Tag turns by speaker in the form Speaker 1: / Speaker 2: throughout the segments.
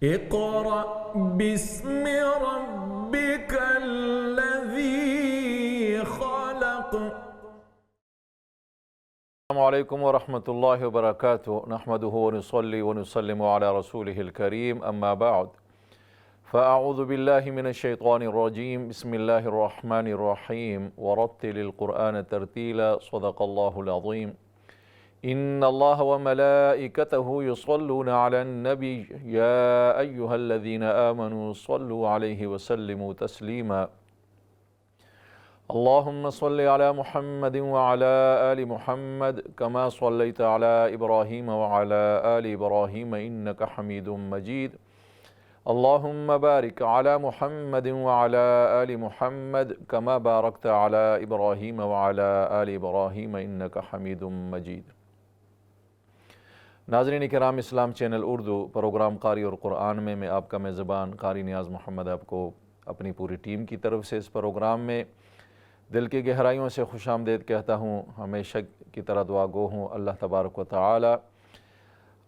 Speaker 1: इक़रा बिस्मि रब्बिकल्लज़ी ख़लक़।
Speaker 2: अस्सलामुअलैकुम वरहमतुल्लाहि वबरकातुहू नहमदुहु व नुसल्ली व नुसल्लिमु अला रसूलिहिल करीम अम्मा बअद फ़अऊज़ु बिल्लाहि मिनश शैतानिर रजीम बिस्मिल्लाहिर रहमानिर रहीम वरत्तिलिल क़ुरआन तरतीला सदक़ल्लाहुल अज़ीम। इन्नल्लाह व मलाइकतहु युसल्लूना अलन नबी या अय्युहल्लज़ीना आमनू सल्लु अलैहि व सल्लिमू तस्लीमा। अल्लाहुम्मा सल्लि अला मुहम्मदिन व अला आलि मुहम्मद कमा सल्लैता अला इब्राहीम व अला आलि इब्राहीम इन्नका हमीदुम मजीद। अल्लाहुम्मा बारिक अला मुहम्मदिन व अला आलि मुहम्मद कमा बारकता अला इब्राहीम व अला आलि इब्राहीम इन्नका हमीदुम मजीद। नाज़रीन किराम, इस्लाम चैनल उर्दू प्रोग्राम क़ारी और क़ुरआन में मैं आपका मेज़बान क़ारी नियाज़ मोहम्मद आपको अपनी पूरी टीम की तरफ से इस प्रोग्राम में दिल की गहराइयों से खुशामदीद कहता हूँ। हमेशा की तरह दुआ गो हूँ अल्लाह तबारक व तआला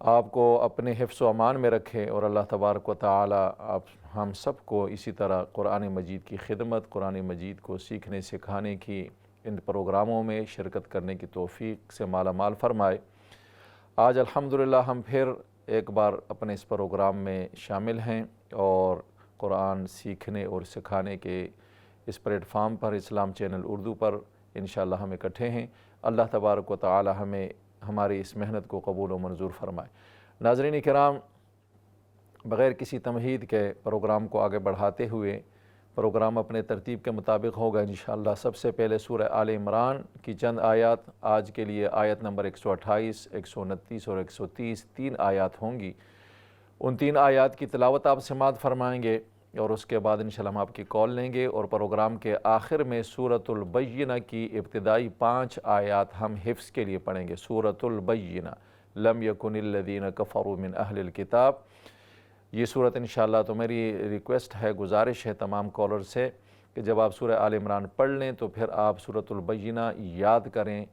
Speaker 2: आपको अपने हिफ्ज़ व अमान में रखे और अल्लाह तबारक व तआला आप हम सब को इसी तरह कुरान मजीद की खिदमत, कुरान मजीद को सीखने सिखाने की इन प्रोग्रामों में शिरकत करने की तौफ़ीक़ से माला माल फ़रमाए। आज अल्हम्दुलिल्लाह हम फिर एक बार अपने इस प्रोग्राम में शामिल हैं और कुरान सीखने और सिखाने के इस प्लेटफार्म पर इस्लाम चैनल उर्दू पर इंशाअल्लाह हम इकट्ठे हैं। अल्लाह तबारक व तआला हमें हमारी इस मेहनत को कबूल व मंजूर फ़रमाए। नाज़रीन किराम, बग़ैर किसी तमहीद के प्रोग्राम को आगे बढ़ाते हुए प्रोग्राम अपने तरतीब के मुताबिक होगा इंशाअल्लाह। सबसे पहले सूरह आल इमरान की चंद आयत आज के लिए आयत नंबर 128, 129 और 130 तीन आयत होंगी। उन तीन आयत की तिलावत आप समाअत फ़रमाएँगे और उसके बाद इंशाअल्लाह हम आपकी कॉल लेंगे और प्रोग्राम के आखिर में सूरतुल बय्यिना की इब्तिदाई 5 आयत हम हिफ्ज़ के लिए पढ़ेंगे। सूरतुल बय्यिना लम यकुनिल्लज़ीना कफ़रू मिन अहलिल किताब। ये सूरत इंशाअल्लाह, तो मेरी रिक्वेस्ट है, गुजारिश है तमाम कॉलर से कि जब आप सूरह आल इमरान पढ़ लें तो फिर आप सूरतुल बय्यिना याद करें,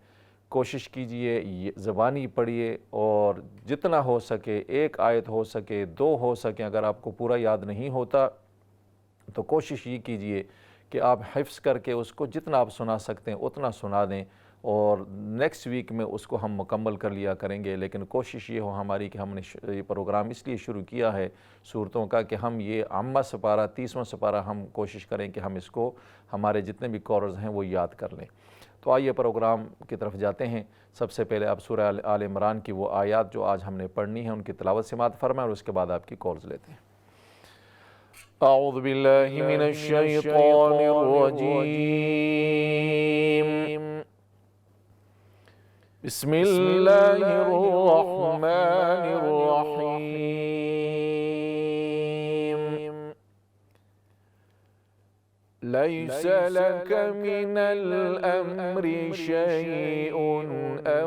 Speaker 2: कोशिश कीजिए ज़बानी पढ़िए और जितना हो सके एक आयत हो सके, दो हो सके। अगर आपको पूरा याद नहीं होता तो कोशिश ये कीजिए कि आप हिफ्ज़ करके उसको जितना आप सुना सकते हैं उतना सुना दें और नेक्स्ट वीक में उसको हम मुकम्मल कर लिया करेंगे। लेकिन कोशिश ये हो हमारी कि हमने ये प्रोग्राम इसलिए शुरू किया है सूरतों का कि हम ये अम्मा सपारा 30वां सपारा हम कोशिश करें कि हम इसको हमारे जितने भी कॉलर्स हैं वो याद कर लें। तो आइए प्रोग्राम की तरफ जाते हैं। सबसे पहले आप सूरह आल इमरान की वो आयत जो आज हमने पढ़नी है उनकी तिलावत समाअत फ़रमाएं और उसके बाद आपकी कॉल्स लेते हैं। अऊज़ु बिल्लाहि मिनश शैतानिर रजीम। बिस्मिल्लाहिर रहमानिर रहीम। लैसा लक मिनल अम्रि शैउन औ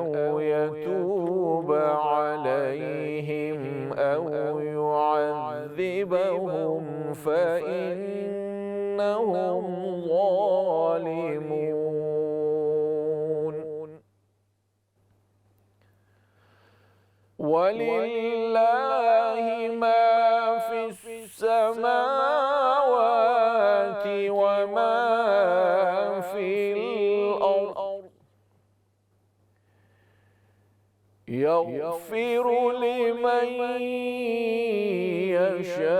Speaker 2: यतूब अलैहिम औ युअज़्ज़िबहुम फ़इन्नहुम ज़ालिमून। वलिल्लाहि मा फिस्समावाति व मा फिल अर्ज़ यग़फ़िरु लिमन यशाअ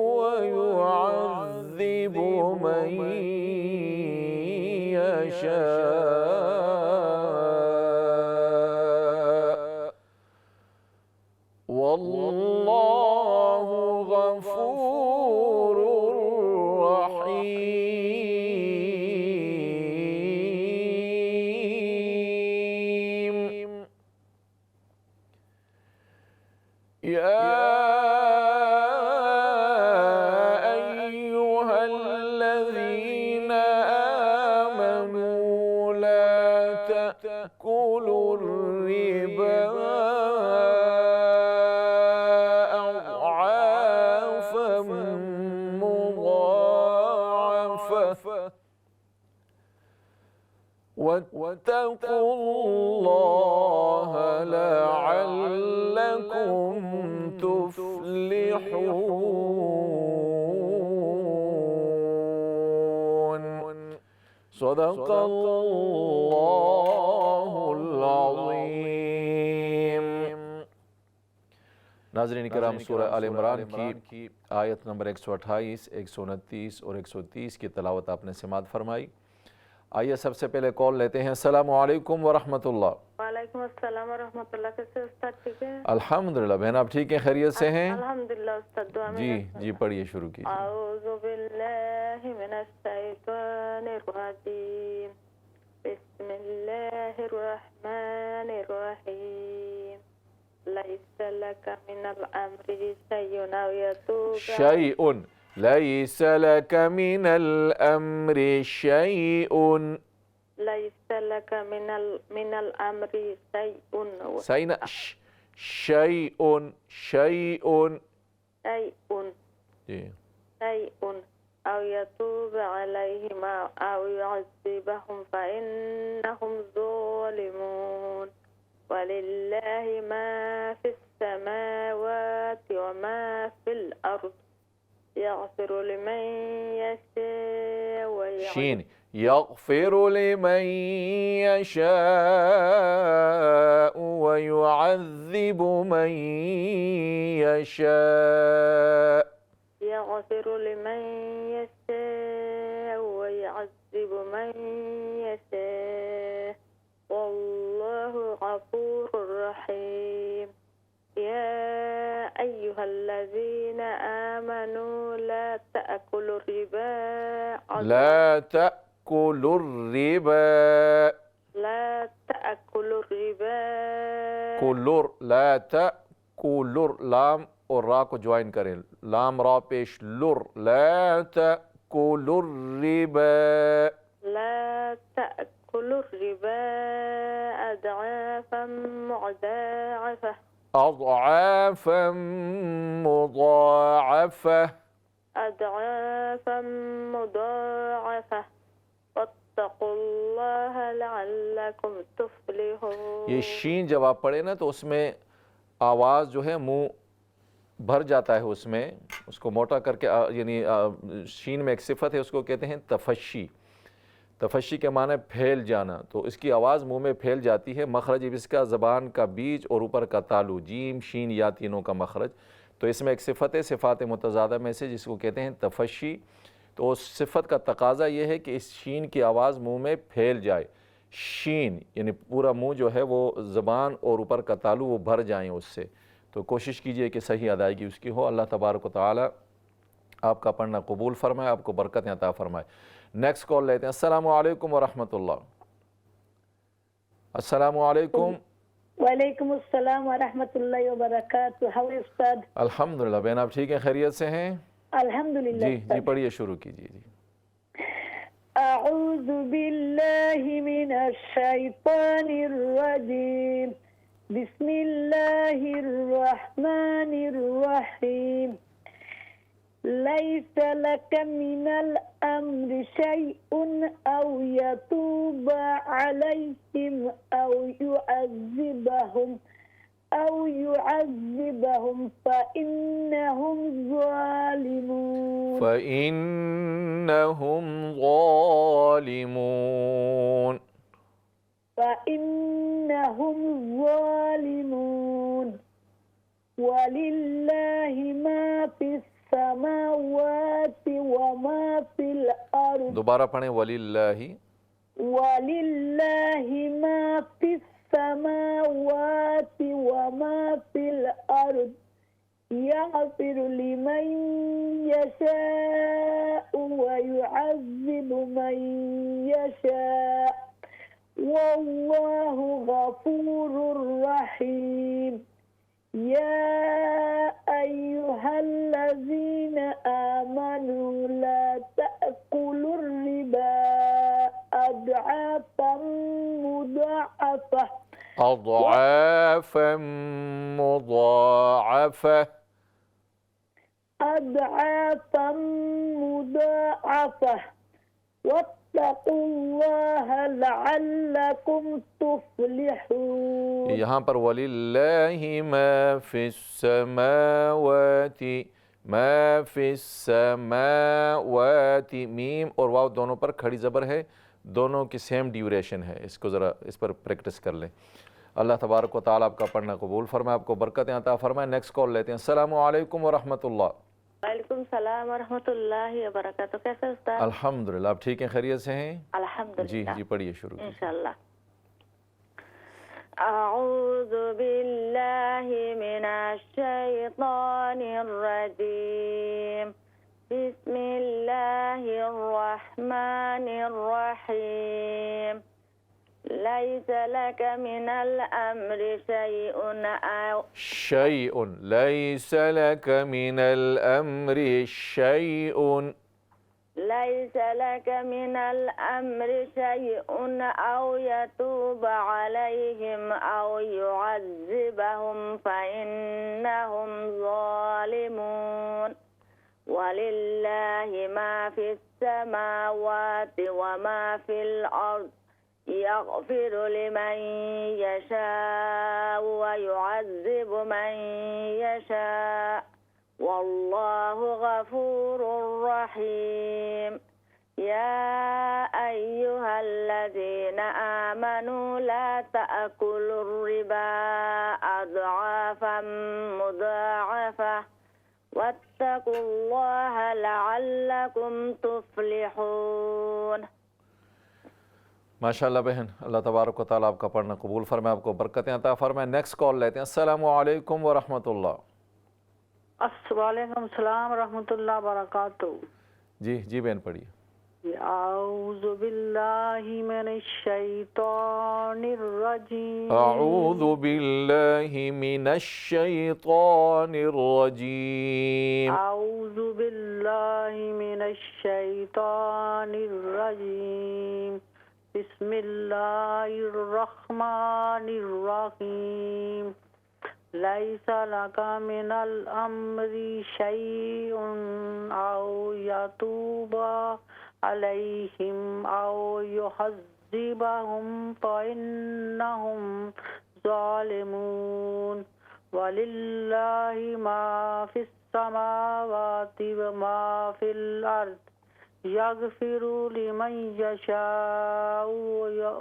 Speaker 2: व युअज़्ज़िबु मन यशाअ वल्लाहु गफ़ूरुर रहीम। या अय्युहल्लज़ीना आमनू ला तअकुलुर रिबा अज़आफ़न मुज़ाअफ़ा वत्तक़ुल्लाह लअल्लकुम तुफ्लिहून। सदक़ल्लाहुल अज़ीम। नाज़रीन किराम, सूरह आल इमरान की आयत नंबर 128, 129 और 130 की तलावत आपने समाअत फरमाई। आइए सबसे पहले कॉल लेते हैं। अस्सलामु अलैकुम व रहमतुल्लाह।
Speaker 3: वालेकुम अस्सलाम व रहमतुल्लाह। कैसे उस्ताद, ठीक है?
Speaker 2: अल्हम्दुलिल्लाह। बहन आप ठीक हैं, खैरियत से हैं?
Speaker 3: अल्हम्दुलिल्लाह उस्ताद, दुआ में
Speaker 2: जी जी पढ़िए, शुरू कीजिए।
Speaker 3: आऊज़ु बिल्लाहि मिनश शैतानिर रजीम। बिस्मिल्लाहिर रहमानिर रहीम। लैसा लका मिनल अम्रि शैउन अव यतूबा
Speaker 2: शैउन, लैसा लका मिनल अम्रि शैउन।
Speaker 3: लैसा लका मिनल अम्रि शैउन
Speaker 2: सैना शैउन, शैउन
Speaker 3: शैउन
Speaker 2: जी।
Speaker 3: शैउन अव यतूब अलैहिम अव युअज़्ज़िबहुम फ़इन्नहुम ज़ालिमून। वलिल्लाहि मा फ़िस समावाति व मा फ़िल अर्ज़ यग़फ़िरु लिमन यशाअ व
Speaker 2: शीन, यग़फ़िरु लिमन यशाअ व युअज़्ज़िबु मन यशाअ।
Speaker 3: यग़फ़िरु लिमन यशाअ व युअज़्ज़िबु मन यशाअ वल्लाहु गफ़ूरुर रहीम। या अय्युहल्लज़ीना आमनू ला तअकुलुर रिबा
Speaker 2: ला तअकुलुर रिबा,
Speaker 3: ला तअकुलुर रिबा
Speaker 2: कुलुर, ला तअकुलुर, लाम और रा को ज्वाइन करें, लाम रा पेश लुर, ला तअकुलुर रिबा,
Speaker 3: ला तअकुलुर रिबा अदआफन मुज़ाअफ़ा
Speaker 2: अضعافا मुज़ाअफ़ा,
Speaker 3: अदआफन मुज़ाअफ़ा वत्तक़ुल्लाह लअल्लकुम तुफ़्लिहून।
Speaker 2: ये शीन जब आप पढ़े ना तो उसमें आवाज़ जो है मुंह भर जाता है, उसमें उसको मोटा करके यानी शीन में एक सिफत है, उसको कहते हैं तफशी। तफशी के माने फैल जाना, तो इसकी आवाज़ मुंह में फैल जाती है। मखरज इसका ज़बान का बीच और ऊपर का तालु, जीम शीन या तीनों का मखरज। तो इसमें एक सिफत है सिफ़ात मुतज़ादा में से, जिसको कहते हैं तफशी। तो उस सिफत का तकाजा ये है कि इस शीन की आवाज़ मुंह में फैल जाए। शीन यानी पूरा मुंह जो है वो ज़बान और ऊपर का तालु वो भर जाएँ उससे। तो कोशिश कीजिए कि सही अदायगी उसकी हो। अल्लाह तबारक व तआला आपका पढ़ना कबूल फरमाए, आपको बरकतें अता फरमाए। नेक्स्ट कॉल लेते हैं। अस्सलामु अलैकुम व रहमतुल्लाह। अस्सलामु अलैकुम।
Speaker 4: वालेकुम अस्सलाम व रहमतुल्लाहि व बरकातुहू। हाउ आर उस्ताद?
Speaker 2: अल्हम्दुलिल्लाह। बहन आप ठीक हैं, खैरियत से हैं?
Speaker 4: अल्हम्दुलिल्लाह।
Speaker 2: जी जी पढ़िए, शुरू कीजिए जी।
Speaker 4: अऊज़ु बिल्लाहि मिनश शैतानिर रजीम। बिस्मिल्लाहिर रहमानिर रहीम। लैसा लका मिनल अम्रि शैउन अव यतूबा अलैहिम अव युअज़्ज़िबहुम फ़इन्नहुम ज़ालिमून।
Speaker 2: फ़इन्नहुम ज़ालिमून।
Speaker 4: फ़इन्नहुम ज़ालिमून। वलिल्लाहि मा फ़िस समावाति व मा फ़िल अर्ज़।
Speaker 2: दोबारा पढ़ें, वलिल्लाहि।
Speaker 4: वलिल्लाहि मा फ़िस समावाति व मा फ़िल अर्ज़ यग़फ़िरु लिमन यशाअ व युअज़्ज़िबु मन यशाअ वल्लाहु गफ़ूरुर रहीम। या अय्युहल्लज़ीना आमनू ला तअकुलुर रिबा अदआफन मुज़ाअफ़ा
Speaker 2: अضعافا मुज़ाअफ़ा
Speaker 4: أضعافا مضاعفة वत्तकुल्लाह लअल्लकुम तुफ्लिहून।
Speaker 2: यहाँ पर वलिल्लाहि मा फिस्समावाति, मा फिस्समावाति, मीम और वाव दोनों पर खड़ी ज़बर है, दोनों की सेम ड्यूरेशन है। इसको ज़रा इस पर प्रैक्टिस कर लें। अल्लाह तबारक व तआला आपका पढ़ना कबूल फरमाए, आपको बरकतें अता फरमाए। नेक्स्ट कॉल लेते हैं। अस्सलामु अलैकुम व रहमतुल्लाह।
Speaker 3: वालेकुम सलाम व रहमतुल्लाहि व बरकातहू। कैसे उस्ताद?
Speaker 2: अल्हम्दुलिल्लाह, आप ठीक हैं, खैरियत से हैं? जी
Speaker 3: अल्हम्दुलिल्लाह।
Speaker 2: जी, पढ़िए, शुरू कीजिए।
Speaker 3: इंशाअल्लाह। अऊज़ु बिल्लाहि मिनश शैतानिर रजीम। बिस्मिल्लाहिर रहमानिर रहीम। लैस लक मिनल अम्रि शैउन औ
Speaker 2: शैउन, लैस लक मिनल अम्रि शैउन,
Speaker 3: लैस लक मिनल अम्रि शैउन औ यतूब अलैहिम औ युअज़्ज़िबहुम फ़इन्नहुम ज़ालिमून। वलिल्लाहि मा फिस समावाति व मा फिल अर्द यग़फ़िरु लिमन यशाअ व युअज़्ज़िबु मन यशाअ वल्लाहु गफूरुर रहीम। या अय्युहल्लज़ीना आमनू ला तअकुलुर रिबा अज़आफ़न मुज़ाअफ़ा वत्तकुल्लाह लअल्लकुम तुफ्लिहून।
Speaker 2: माशाअल्लाह बहन, अल्लाह तबारक व तआला आपका पढ़ना कबूल फरमाए, आपको बरकतें अता फरमाए। नेक्स्ट कॉल लेते हैं। अस्सलामु अलैकुम व रहमतुल्लाह।
Speaker 5: अस्सलाम सलाम रहमतुल्लाह बरकातहू।
Speaker 2: जी जी बहन, पढ़िए।
Speaker 5: अऊज़ु बिल्लाहि मिनश शैतानिर रजीम।
Speaker 2: अऊज़ु बिल्लाहि मिनश शैतानिर रजीम।
Speaker 5: अऊज़ु बिल्लाहि मिनश शैतानिर रजीम। बिस्मिल्लाहिर रहमानिर रहीम। लैसा लका मिनल अम्रि शैउन औ यतूबा अलैहिम औ युअज़्ज़िबहुम फ़इन्नहुम ज़ालिमून। वलिल्लाहि मा फिस समावाति व मा फिल अर्द यग़फ़िरु लिमन यशाअ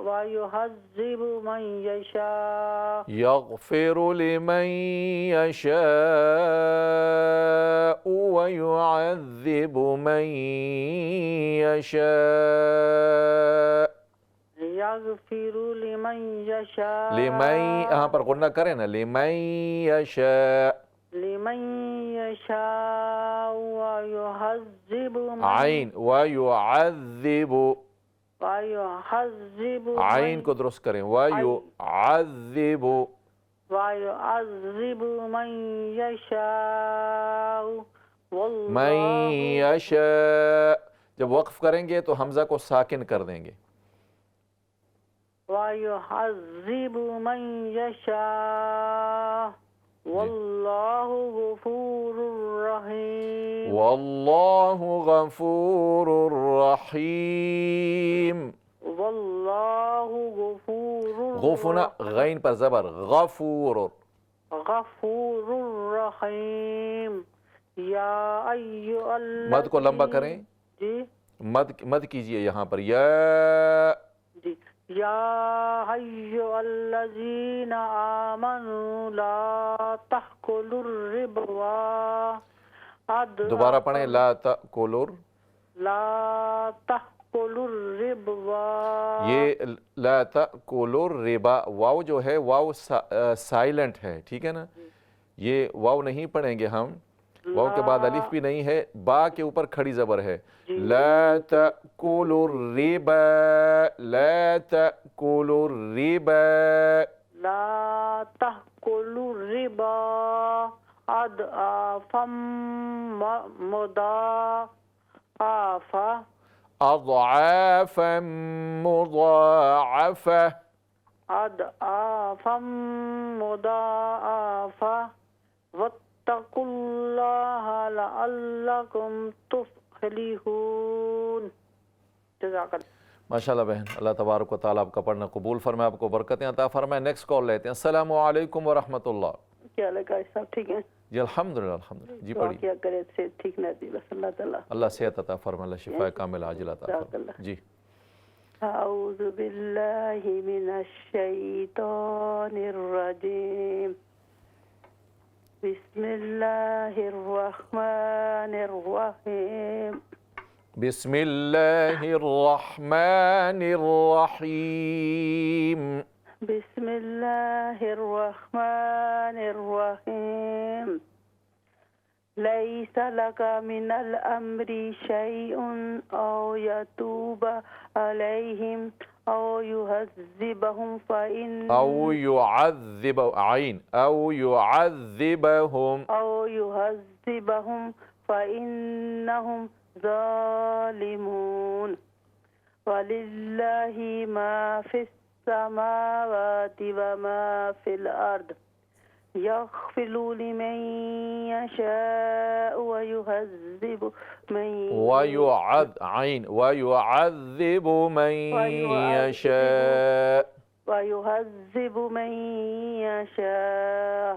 Speaker 5: व युअज़्ज़िबु मन यशाअ।
Speaker 2: यग़फ़िरु लिमन यशाअ व युअज़्ज़िबु मन यशाअ।
Speaker 5: यग़फ़िरु लिमन यशाअ,
Speaker 2: लिमन, यहाँ पर गुन्ना करें ना, लिमन यशाअ,
Speaker 5: लिमन यशाअ व युअज़्ज़िबु
Speaker 2: आइन व युअज़्ज़िबु,
Speaker 5: व युअज़्ज़िबु
Speaker 2: आइन को दुरुस्त करें, व युअज़्ज़िबु,
Speaker 5: व युअज़्ज़िबु मन यशाअ
Speaker 2: मन
Speaker 5: वल्लाहु
Speaker 2: यशाअ। जब वक्फ करेंगे तो हमजा को साकिन कर देंगे।
Speaker 5: व युअज़्ज़िबु मन यशाअ वल्लाहु गफूरुर रहीम।
Speaker 2: वल्लाहु गफूरुर रहीम।
Speaker 5: वल्लाहु गफूरुर
Speaker 2: गुफुना गैन पर जबर, गफूरुर,
Speaker 5: गफूरुर रहीम। या अय्युहल्लज़ीना,
Speaker 2: मद को लंबा करें,
Speaker 5: जी
Speaker 2: मद कीजिए यहाँ पर, या
Speaker 5: जी। या अय्युहल्लज़ीना आमनू ला तअकुलुर रिबा
Speaker 2: दोबारा पढ़ें, ला तअकुलुर,
Speaker 5: ला तअकुलुर रिबा।
Speaker 2: ये ला तअकुलुर रिबा, वाव जो है वाव साइलेंट है, ठीक है ना, ये वाव नहीं पढ़ेंगे हम, वाव के बाद अलिफ भी नहीं है, बा के ऊपर खड़ी जबर है। ला तअकुलुर रिबा, ला तअकुलुर रिबा,
Speaker 5: ला तअकुलुर रिबा अदआफम मुदाआफा
Speaker 2: अज़आफ़न मुज़ाअफ़ा,
Speaker 5: अदआफम मुदाआफा वत्तकुल्लाह लअल्लकुम तुफ्लिहून। जज़ाकल्लाह।
Speaker 2: माशाल्लाह बहन, अल्लाह तबारक व तआला आपका पढ़ना कबूल फरमाए, आपको बरकतें अता फरमाए। नेक्स्ट कॉल लेते हैं। अस्सलामु अलैकुम व रहमतुल्लाह।
Speaker 5: क्या हाल है काश साहब, ठीक है?
Speaker 2: जी अल्हम्दुलिल्लाह अल्हम्दुलिल्लाह। जी
Speaker 5: दुआ
Speaker 2: पढ़िए।
Speaker 5: किया करे से ठीक ना दी, बस अल्लाह ताला
Speaker 2: अल्लाह सेहत अता फरमाए, अल्लाह शिफा कामिल आजिल अता फरमाए। जी
Speaker 5: अऊज़ु बिल्लाहि मिनश शैतानिर रजीम। बिस्मिल्लाहिर रहमानिर रहीम।
Speaker 2: बिस्मिल्लाहिर रहमानिर रहीम।
Speaker 5: बिस्मिल्लाहिर रहमानिर रहीम। लैसा लका मिनल अम्री शैउन औ यतूबा अलैहिम औ युअज़्ज़िबहुम फ़इन
Speaker 2: औ युअज़्ज़िब आइन औ युअज़्ज़िबहुम
Speaker 5: फ़इन्नहुम ज़ालिमून। वलिल्लाहि मा फ़िस समावाति व मा फ़िल अर्द यग़फ़िरु लिमन यशाअ व युअज़्ज़िबु मन यशाअ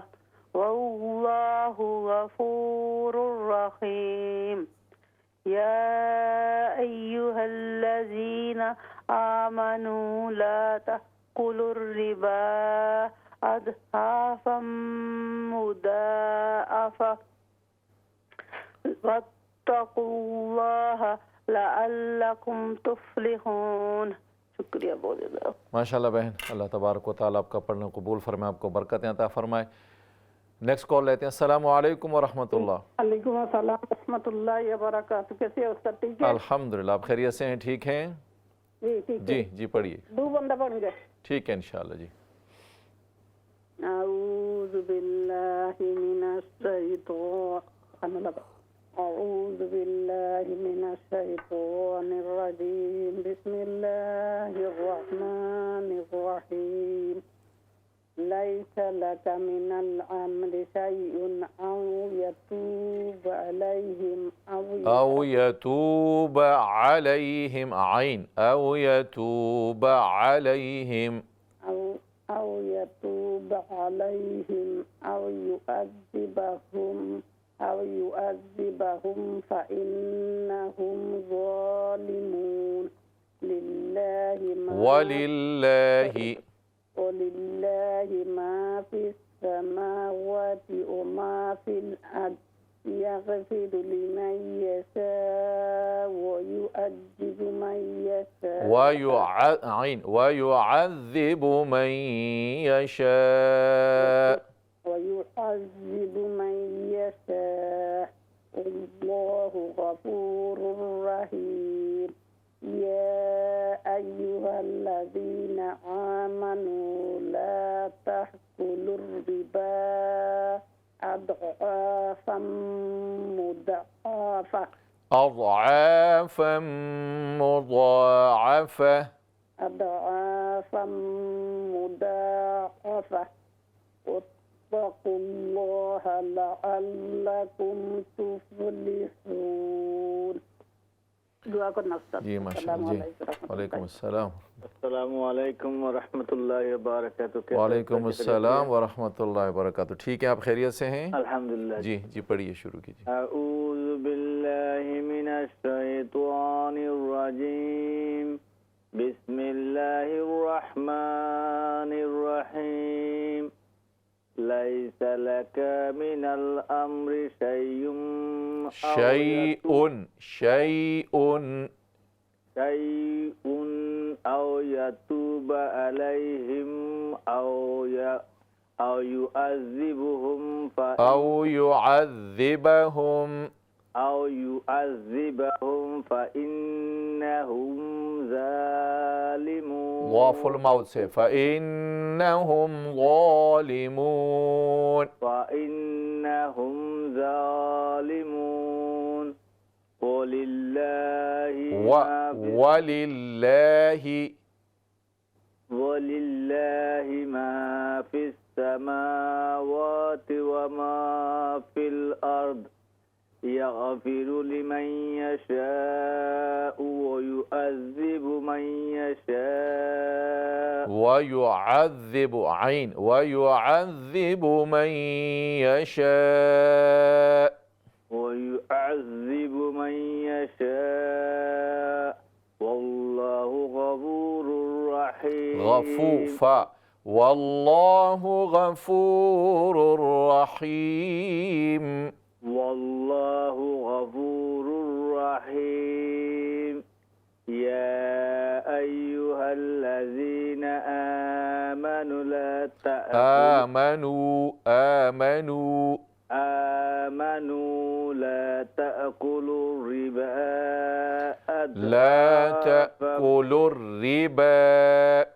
Speaker 5: वल्लाहु गफूरुर रहीम। या अय्युहल्लज़ीना आमनू ला तअकुलुर रिबा अद्हाफम मुदाअफ़ा वत्तक़ुल्लाह लअल्लकुम तुफ़्लिहून। शुक्रिया बोले दो।
Speaker 2: माशाल्लाह बहन, अल्लाह तबारक व तआला आपका पढ़ना कबूल फरमाए, आपको बरकतें अता फरमाए। नेक्स्ट कॉल लेते हैं। अस्सलामु अलैकुम व रहमतुल्लाह।
Speaker 5: वालेकुम अस्सलाम व रहमतुल्लाहि व बरकातहू। कैसे हो उस्ताद, ठीक है?
Speaker 2: अल्हम्दुलिल्लाह, आप खैरियत से हैं? ठीक हैं?
Speaker 5: जी ठीक है।
Speaker 2: जी पढ़िए।
Speaker 5: दो बंदा पढ़ गए।
Speaker 2: ठीक है इंशाअल्लाह। जी
Speaker 5: अऊज़ु बिल्लाहि मिनश शैतानिर रजीम। बिस्मिल्लाहिर रहमानिर रहीम। लैसा लका मिनल अम्रि शैउन औ यतूब अलैहिम
Speaker 2: औ यतूब अलैहिम आइन औ यतूब अलैहिम
Speaker 5: أو يتوب عليهم أو يؤذبهم فإنهم ظالمون. ولله ما في السماوات وما في الأرض يغفر لمن يشاء ويعذب من يشاء
Speaker 2: ويعذب من يشاء
Speaker 5: والله غفور رحيم. يا أيها الذين آمنوا لا تأكلوا الربا أضعافا مضاعفة واتقوا الله لعلكم تفلحون. दुआ करना उस्ताद।
Speaker 2: जी माशाअल्लाह। जी वालेकुम अस्सलाम।
Speaker 6: अस्सलामु अलैकुम व रहमतुल्लाहि व बरकातहू।
Speaker 2: वालेकुम अस्सलाम व रहमतुल्लाहि व बरकातहू। ठीक है, आप खैरियत से हैं?
Speaker 6: अल्हम्दुलिल्लाह।
Speaker 2: जी पढ़िए, शुरू कीजिए।
Speaker 6: अऊज़ु बिल्लाहि मिनश शैतानिर रजीम। बिस्मिल्लाहिर रहमानिर रहीम। लैसा लका मिनल अम्रि शैउन औ यतूब अलैहिम औ युअज़्ज़िबहुम फ़इन्नहुम ज़ालिमून।
Speaker 2: वाफुल माउथ से फ़इन्नहुम ज़ालिमून। वलिल्लाहि मा फिस समावाति व मा फिल अर्द
Speaker 6: يغفر لمن يشاء ويعذب من يشاء
Speaker 2: ويعذب عين ويعذب من يشاء
Speaker 6: ويعذب من يشاء والله غفور رحيم
Speaker 2: غفوفا والله غفور رحيم
Speaker 6: والله غفور رحيم يا أيها الذين آمنوا لا تأكلوا آمنوا لا تأكلوا الربا
Speaker 2: لا تأكلوا الربا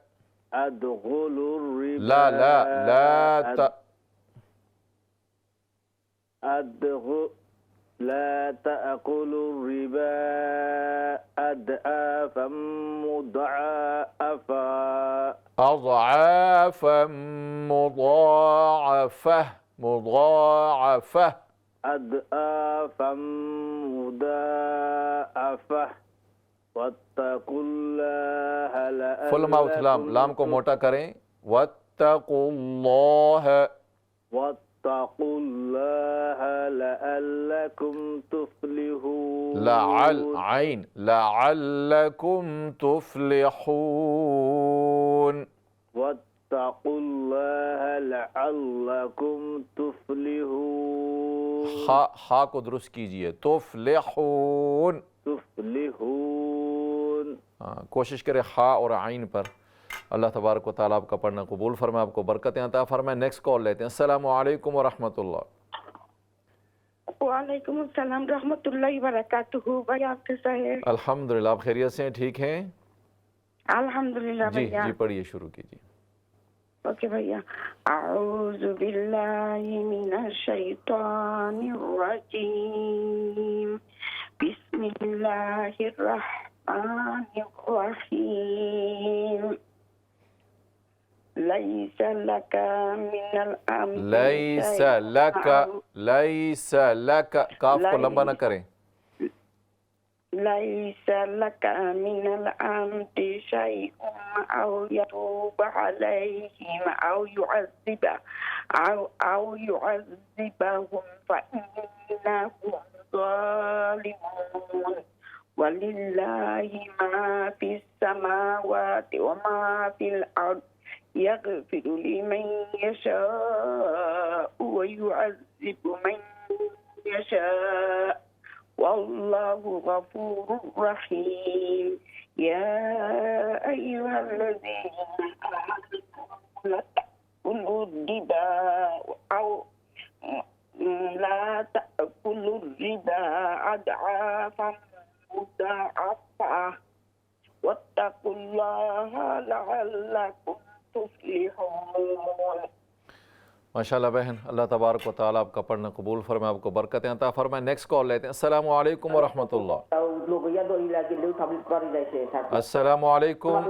Speaker 6: أدخلوا الربا لا تأكلوا الربا أضعافا مضاعفة أضعافا مضاعفة वत्तकुल्लाह
Speaker 2: फुल माउथ लाम को मोटा करें वत्तकुल्लाह
Speaker 6: लअल्लकुम तुफ्लिहून
Speaker 2: लअल्लकुम तुफ्लिहून
Speaker 6: वत्तकुल्लाह लअल्लकुम तुफ्लिहून
Speaker 2: हा को दुरुस्त कीजिए तुफ्लिहून कोशिश करें हा और आइन पर। अल्लाह तबारक व तआला आपका पढ़ना कबूल फरमाए, आपको बरकतें अता फरमाए। नेक्स्ट कॉल लेते हैं। अस्सलामु अलैकुम व रहमतुल्लाह।
Speaker 5: वालेकुम अस्सलाम रहमतुल्लाहि व बरकातुहू। भैया आप कैसा है?
Speaker 2: अल्हम्दुलिल्लाह, आप खैरियत से हैं? ठीक हैं
Speaker 5: अल्हम्दुलिल्लाह
Speaker 2: जी
Speaker 5: भैया।
Speaker 2: जी पढ़िए, शुरू कीजिए।
Speaker 5: ओके भैया। अऊज़ु बिल्लाहि मिनश शैतानिर रजीम। बिस्मिल्लाहिर रहमानिर रहीम। लैसा लका मिनल अम्रि
Speaker 2: लैसा लका काफ को लंबा न करें।
Speaker 5: लैसा लका मिनल अम्रि शैउन औ यतूब अलैहिम औ युअज़्ज़िबहुम फइन्नहुम ज़ालिमून। वलिल्लाहि मा फिस समावाति व मा फिल अर्द यग़फिरु लिमन यशाअ व युअज़्ज़िबु मन यशाअ वल्लाहु गफूरुर रहीम। या अय्युहल्लज़ीना आमनु ला तअकुलु रिबा अदआफन मुदाअफ़ा वत्तकुल्लाहा लअल्लकुम तुफ्लिहून।
Speaker 2: माशाल्लाह बहन, अल्लाह तबारक व तआला आपका पढ़ना कबूल फरमाए, आपको बरकतें अता फरमाए। नेक्स्ट कॉल लेते हैं। अस्सलामु अलैकुम व रहमतुल्लाह। अस्सलामु अलैकुम।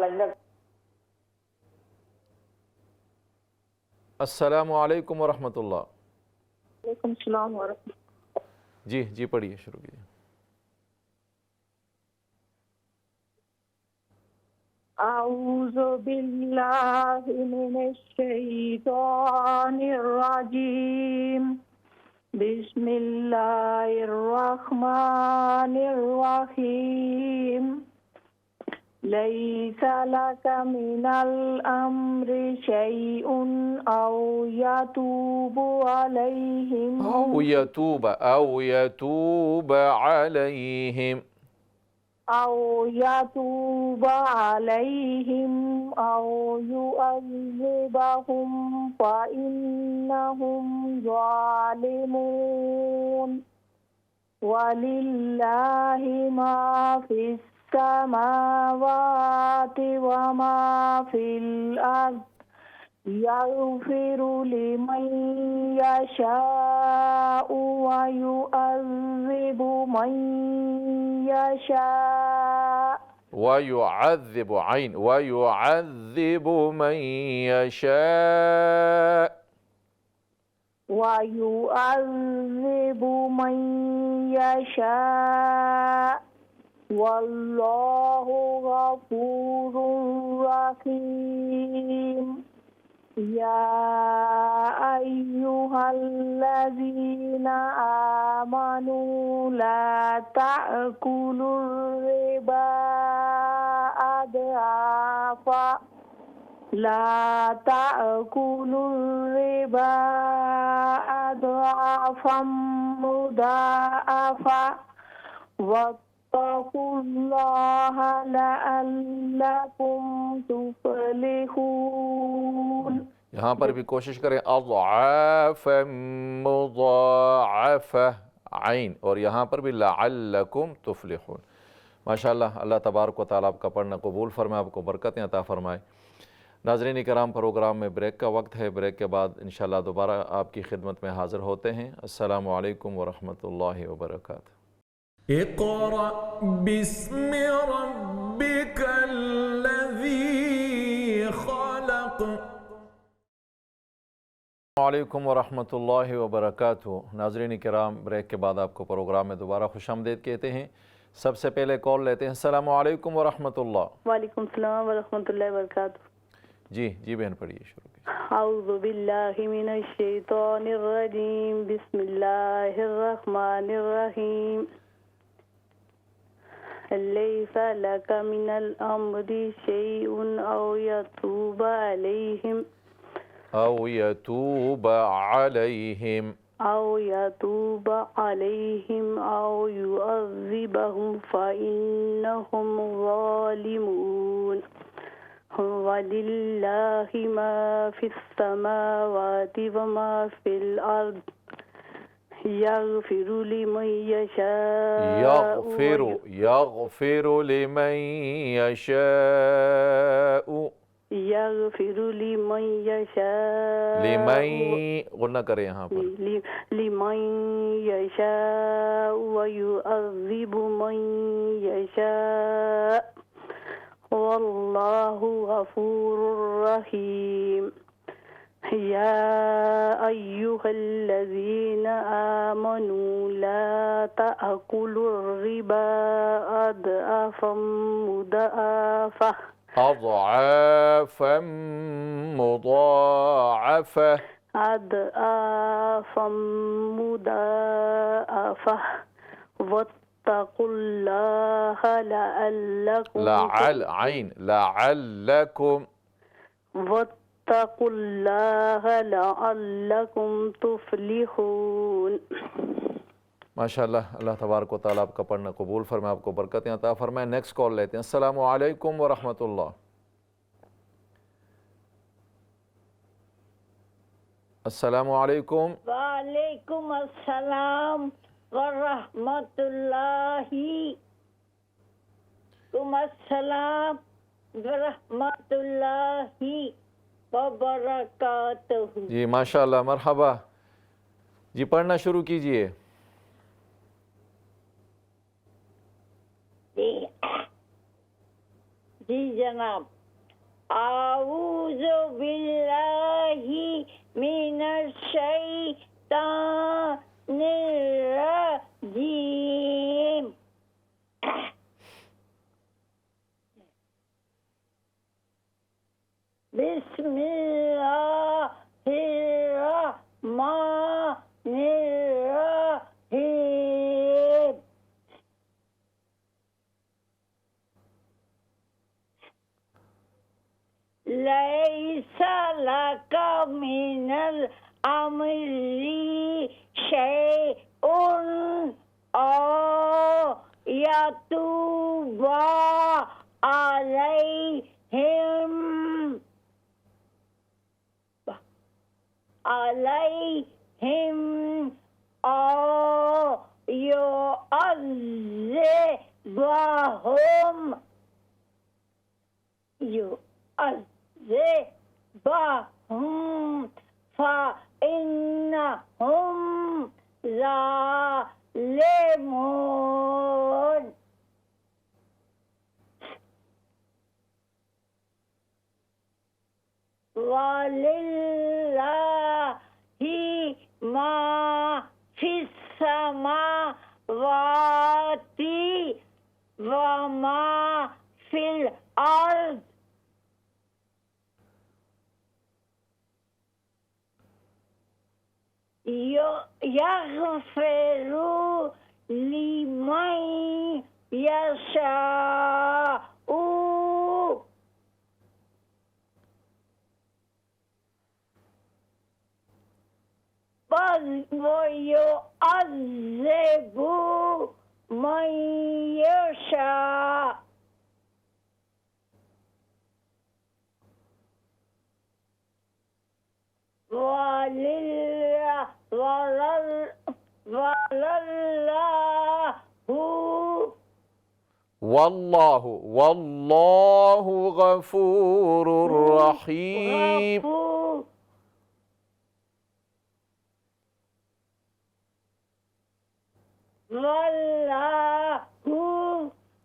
Speaker 2: अस्सलामु अलैकुम व रहमतुल्लाह।
Speaker 5: वालेकुम सलाम व रहमतुल्लाह।
Speaker 2: जी जी पढ़िए, शुरू कीजिए।
Speaker 4: अऊज़ु बिल्लाहि मिनश शैतानिर रजीम। बिस्मिल्लाहिर रहमानिर रहीम। लैसा लका मिनल अम्रि शैउन औ यतूबु अलैहिम
Speaker 2: औ यतूब अलैहिम
Speaker 4: أو يتوب عليهم أو يؤذبهم فإنهم ظالمون ولله ما في السماوات وما في الأرض يغفر لمن يشاء ويعذب من يشاء
Speaker 2: ويعذب عين ويعذب من يشاء
Speaker 4: ويعذب من يشاء والله غفور رحيم يا أيها الذين آمنوا لا تأكلوا الربا أضعافا لا تأكلوا الربا أضعافا مضاعفة واتقوا الله لعلكم تفلحون।
Speaker 2: यहाँ पर भी कोशिश करें अज़आफ़न मुज़ाअफ़ा आइन, और यहाँ पर भी लअल्लकुम तुफ़्लिहून। माशाअल्लाह, अल्लाह तबारक व तआला आपका पढ़ना कबूल फरमाए, आपको बरकतें अता फरमाए। नाज़रीन किराम, प्रोग्राम में ब्रेक का वक्त है। ब्रेक के बाद इंशाअल्लाह दोबारा आपकी खिदमत में हाज़िर होते हैं। अस्सलामु अलैकुम व रहमतुल्लाहि व बरकातुहू।
Speaker 1: इक़रा बिस्मि रब्बिकल्लज़ी ख़लक़।
Speaker 2: वालेकुम वरहमतुल्लाहि वबरकातुहू। नाज़रीन किराम, ब्रेक के बाद आपको प्रोग्राम में दोबारा खुशामदीद कहते हैं। सबसे पहले कॉल लेते हैं। अस्सलामु अलैकुम वरहमतुल्लाह।
Speaker 5: वालेकुम सलाम व रहमतुल्लाहि व बरकातुहू।
Speaker 2: जी बहन, पढ़िए, शुरू कीजिए।
Speaker 5: औज़ु बिल्लाहि मिनश शैतानिर रजीम, बिस्मिल्लाहिर रहमानिर रहीम। लैसा लका मिनल अम्रि शैउन औ यतूबा अलैहिम
Speaker 2: औ यतूब अलैहिम
Speaker 5: औ युअज़्ज़िबहुम फ़इन्नहुम ज़ालिमून। वलिल्लाहि मा फ़िस्समावाति व मा फ़िल अर्द यग़फ़िरु लिमन यशाअ
Speaker 2: यग़फ़िरु लिमन यशाअ
Speaker 5: यग़फ़िरु लिमन यशाअ
Speaker 2: लिमन, गुन्ना करें यहाँ पर,
Speaker 5: लिमन यशाअ व युअज़्ज़िबु मन यशाअ वल्लाहु गफूरुर रहीम। या अय्युहल्लज़ीना आमनू ला तअकुलुर रिबा अदअफ़म मुदअफ़ा
Speaker 2: अज़आफ़न मुज़ाअफ़ा
Speaker 5: वत्तक़ुल्लाह लअल्लकुम तुफ़्लिहून।
Speaker 2: माशाअल्लाह, अल्लाह तबारक व तआला आपका पढ़ना कबूल फरमाए, आपको बरकतें अता फरमाए। नेक्स्ट कॉल लेते हैं। अस्सलामु अलैकुम व रहमतुल्लाह। अस्सलामु अलैकुम।
Speaker 4: वालेकुम अस्सलाम व रहमतुल्लाहि व बरकातुहू।
Speaker 2: जी माशाअल्लाह, मरहबा। जी पढ़ना शुरू कीजिए।
Speaker 4: जी जनाब। आऊज़ु बिल्लाहि मिनश शैतानिर रजीम। बिस्मिल्लाहिर्रहमानिर्रहीम। लैसा लका मिनल अम्रि शैउन औ यतूबा अलैहिम औ युअज़्ज़िबहुम फ़इन्नहुम ज़ालिमून। वलिल्लाहि
Speaker 3: समावाति वमा फिल अर्द यग़फ़िरु लिमन यशाउ वयुअज़्ज़िबु मन यशा
Speaker 2: वल्लाहु वल्लाहु गफूरुर रहीम।
Speaker 3: वल्लाहु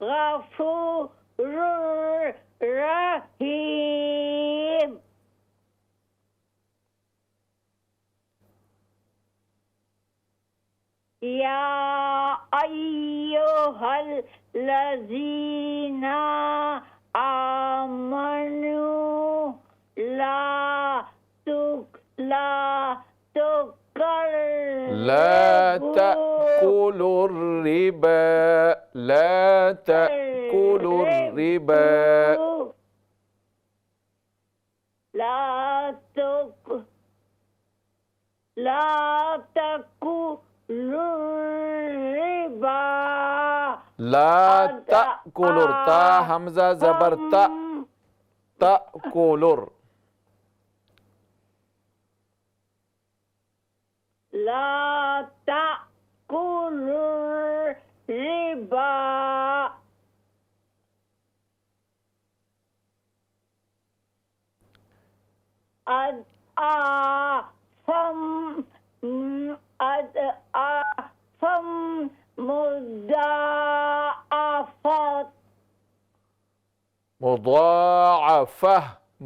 Speaker 3: गफूरुर रहीम। या अय्युहल लज़ीना आमनु ला
Speaker 2: तअकुलुर रिबा ला तअकुलुर रिबा
Speaker 3: ला
Speaker 2: तअकुलुर ता हमजा जबर तअकुलुर
Speaker 3: ला तअकुलुर रिबा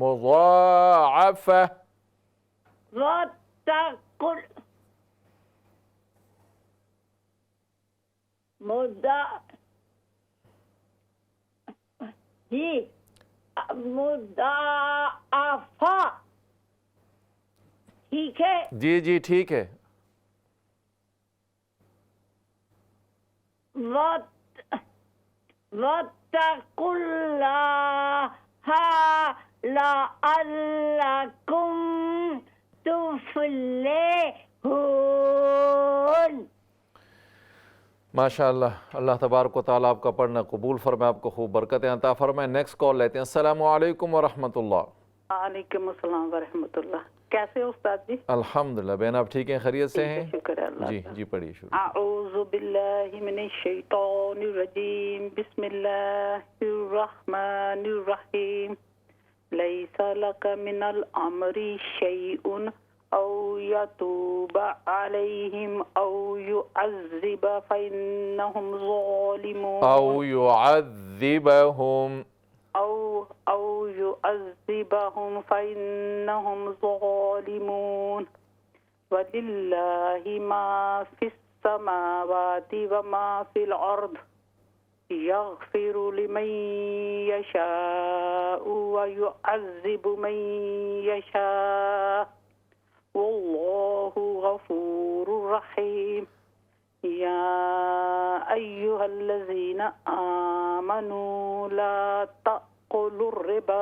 Speaker 2: मुज़ाअफ़ा
Speaker 3: वत्तकुल मुज़ाअफ़ा। ठीक है
Speaker 2: जी जी ठीक है।
Speaker 3: वत्तकुल्लाहा लअल्लकुम तुफ़्लिहून।
Speaker 2: माशाअल्लाह, अल्लाह तबारक व तआला आपका पढ़ना कबूल फरमाए, आपको खूब बरकतें अता फरमाए। नेक्स्ट कॉल लेते हैं। अस्सलामु अलैकुम व रहमतुल्लाह।
Speaker 5: वालेकुम अस्सलाम व रहमतुल्लाह। कैसे हो उस्ताद जी?
Speaker 2: अल्हम्दुलिल्लाह। बहन आप ठीक हैं, खैरियत से हैं?
Speaker 5: शुक्र है अल्लाह
Speaker 2: जी
Speaker 5: का।
Speaker 2: जी पढ़िए शुरू।
Speaker 5: अऊज़ु बिल्लाहि मिनश शैतानिर रजीम, बिस्मिल्लाहिर रहमानिर रहीम। लैसा लका मिनल अमरि शैउन औ यतूबा अलैहिम औ युअज़्ज़िबा फइन्नहुम ज़ालिमून
Speaker 2: औ युअज़्ज़िबहुम
Speaker 5: औ युअज़्ज़िबहुम फइन्नहुम ज़ालिमून। वलिल्लाहि मा फिस समावाति व मा फिल अर्द यग़फ़िरु लिमन यशाउ व युअज़्ज़िबु मन यशा वल्लाहु गफूरुर रहीम। या अय्युहल्लज़ीना आमनू ला तअकुलुर रिबा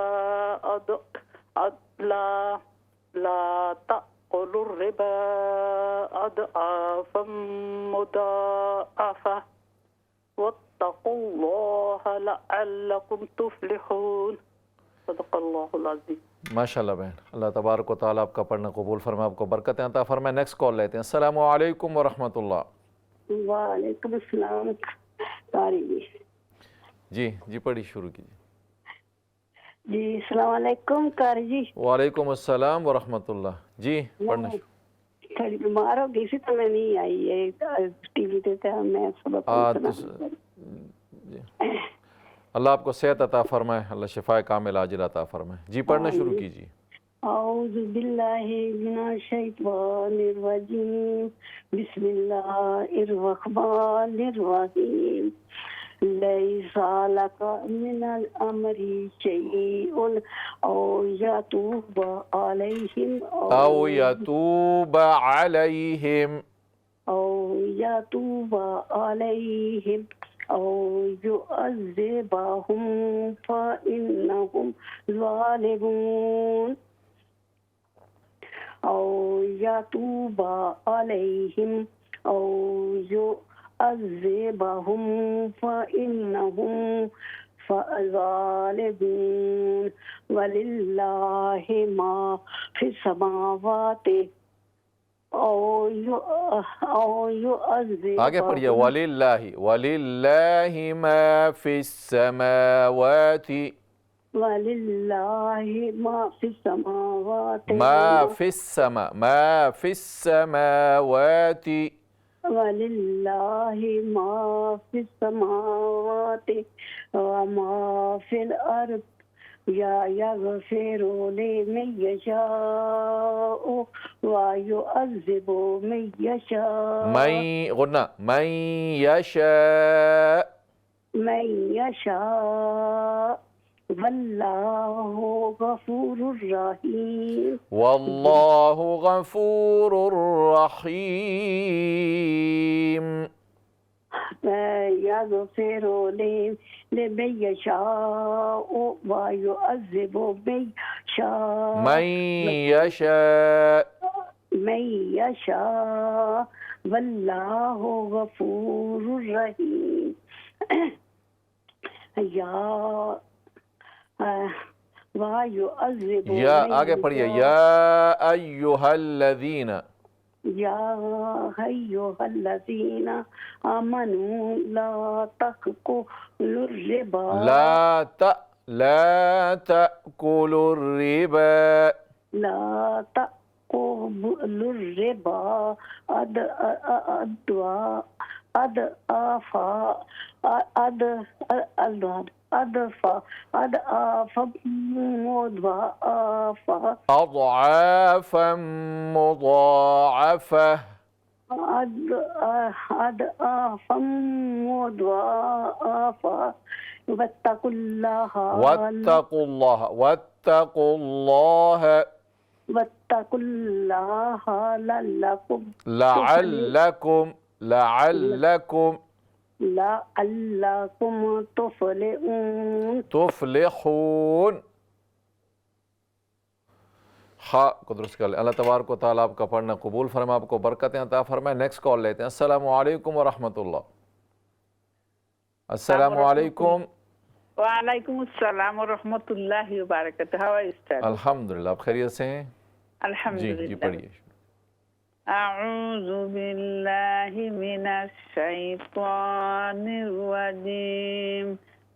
Speaker 5: अदआफम मुदाअफ़ा वत्तक़ुल्लाह लअल्लकुम तुफ़्लिहून। सदक़ल्लाहुल अज़ीम।
Speaker 2: माशाअल्लाह बहन, अल्लाह तबारक व तआला आपका पढ़ना कबूल फरमाए, आपको बरकतें अता फरमाए। नेक्स्ट कॉल लेते हैं। अस्सलामु अलैकुम व रहमतुल्लाह।
Speaker 4: वालेकुम अस्सलाम कारी
Speaker 2: जी जी पढ़ी शुरू कीजिए।
Speaker 4: जी। अस्सलाम वालेकुम कारी जी।
Speaker 2: वालेकुम अस्सलाम व रहमतुल्लाह। जी पढ़ना शुरू।
Speaker 4: थोड़ी बीमार हो गई थी तो मैं नहीं आई है टीवी पे, मैं सुबह
Speaker 2: अल्लाह आपको सेहत अता फरमाए, अल्लाह शिफाए कामिल आजिल अता फरमाए। जी पढ़ना शुरू कीजिए।
Speaker 4: أعوذ بالله من الشيطان الرجيم بسم الله الرحمن الرحيم ليس لك من الأمر شيء أو يتوب عليهم
Speaker 2: أو يتوب عليهم
Speaker 4: أو يتوب عليهم أو يعذبهم فإنهم ظالمون أو يتوب عليهم أو يعذبهم فإنهم ظالمون ولله ما في السماوات أو يعذبهم
Speaker 2: आगे पढ़िए वलिल्लाहि ما في السماوات
Speaker 4: ولله ما في السماوات
Speaker 2: ما في السماوات
Speaker 4: ولله ما في السماوات وما في الأرض يغفر لمن يشاء ويعذب من يشاء
Speaker 2: من يشاء
Speaker 4: والله غفور رحيم
Speaker 2: والله غفور رحيم
Speaker 4: يغفر لمن يشاء ويعذب من يشاء والله غفور رحيم ويعذب
Speaker 2: या आगे पढ़िए या अय्युहल्लज़ीना
Speaker 4: يا أيها الذين آمنوا لا تأكلوا الربا
Speaker 2: لا تأكلوا الربا
Speaker 4: لا تأكلوا الربا أضعافا
Speaker 2: مضاعفة
Speaker 4: واتقوا الله لعلكم
Speaker 2: تفلحون हाँ को दुरुस्त कर ले। अल्लाह तबारक व तआला आपका पढ़ना कबूल फरमा, आपको बरकतें अता फरमाए। नेक्स्ट कॉल लेते हैं। अस्सलामु अलैकुम व रहमतुल्लाह। अस्सलामु अलैकुम।
Speaker 5: वालेकुम अस्सलाम व रहमतुल्लाहि व बरकातहू। How are you sir?
Speaker 2: अल्हम्दुलिल्लाह, आप खैरियत से हैं?
Speaker 5: अल्हम्दुलिल्लाह।
Speaker 2: जी पढ़िए।
Speaker 5: अऊज़ु बिल्लाहि मिनश शैतानिर रजीम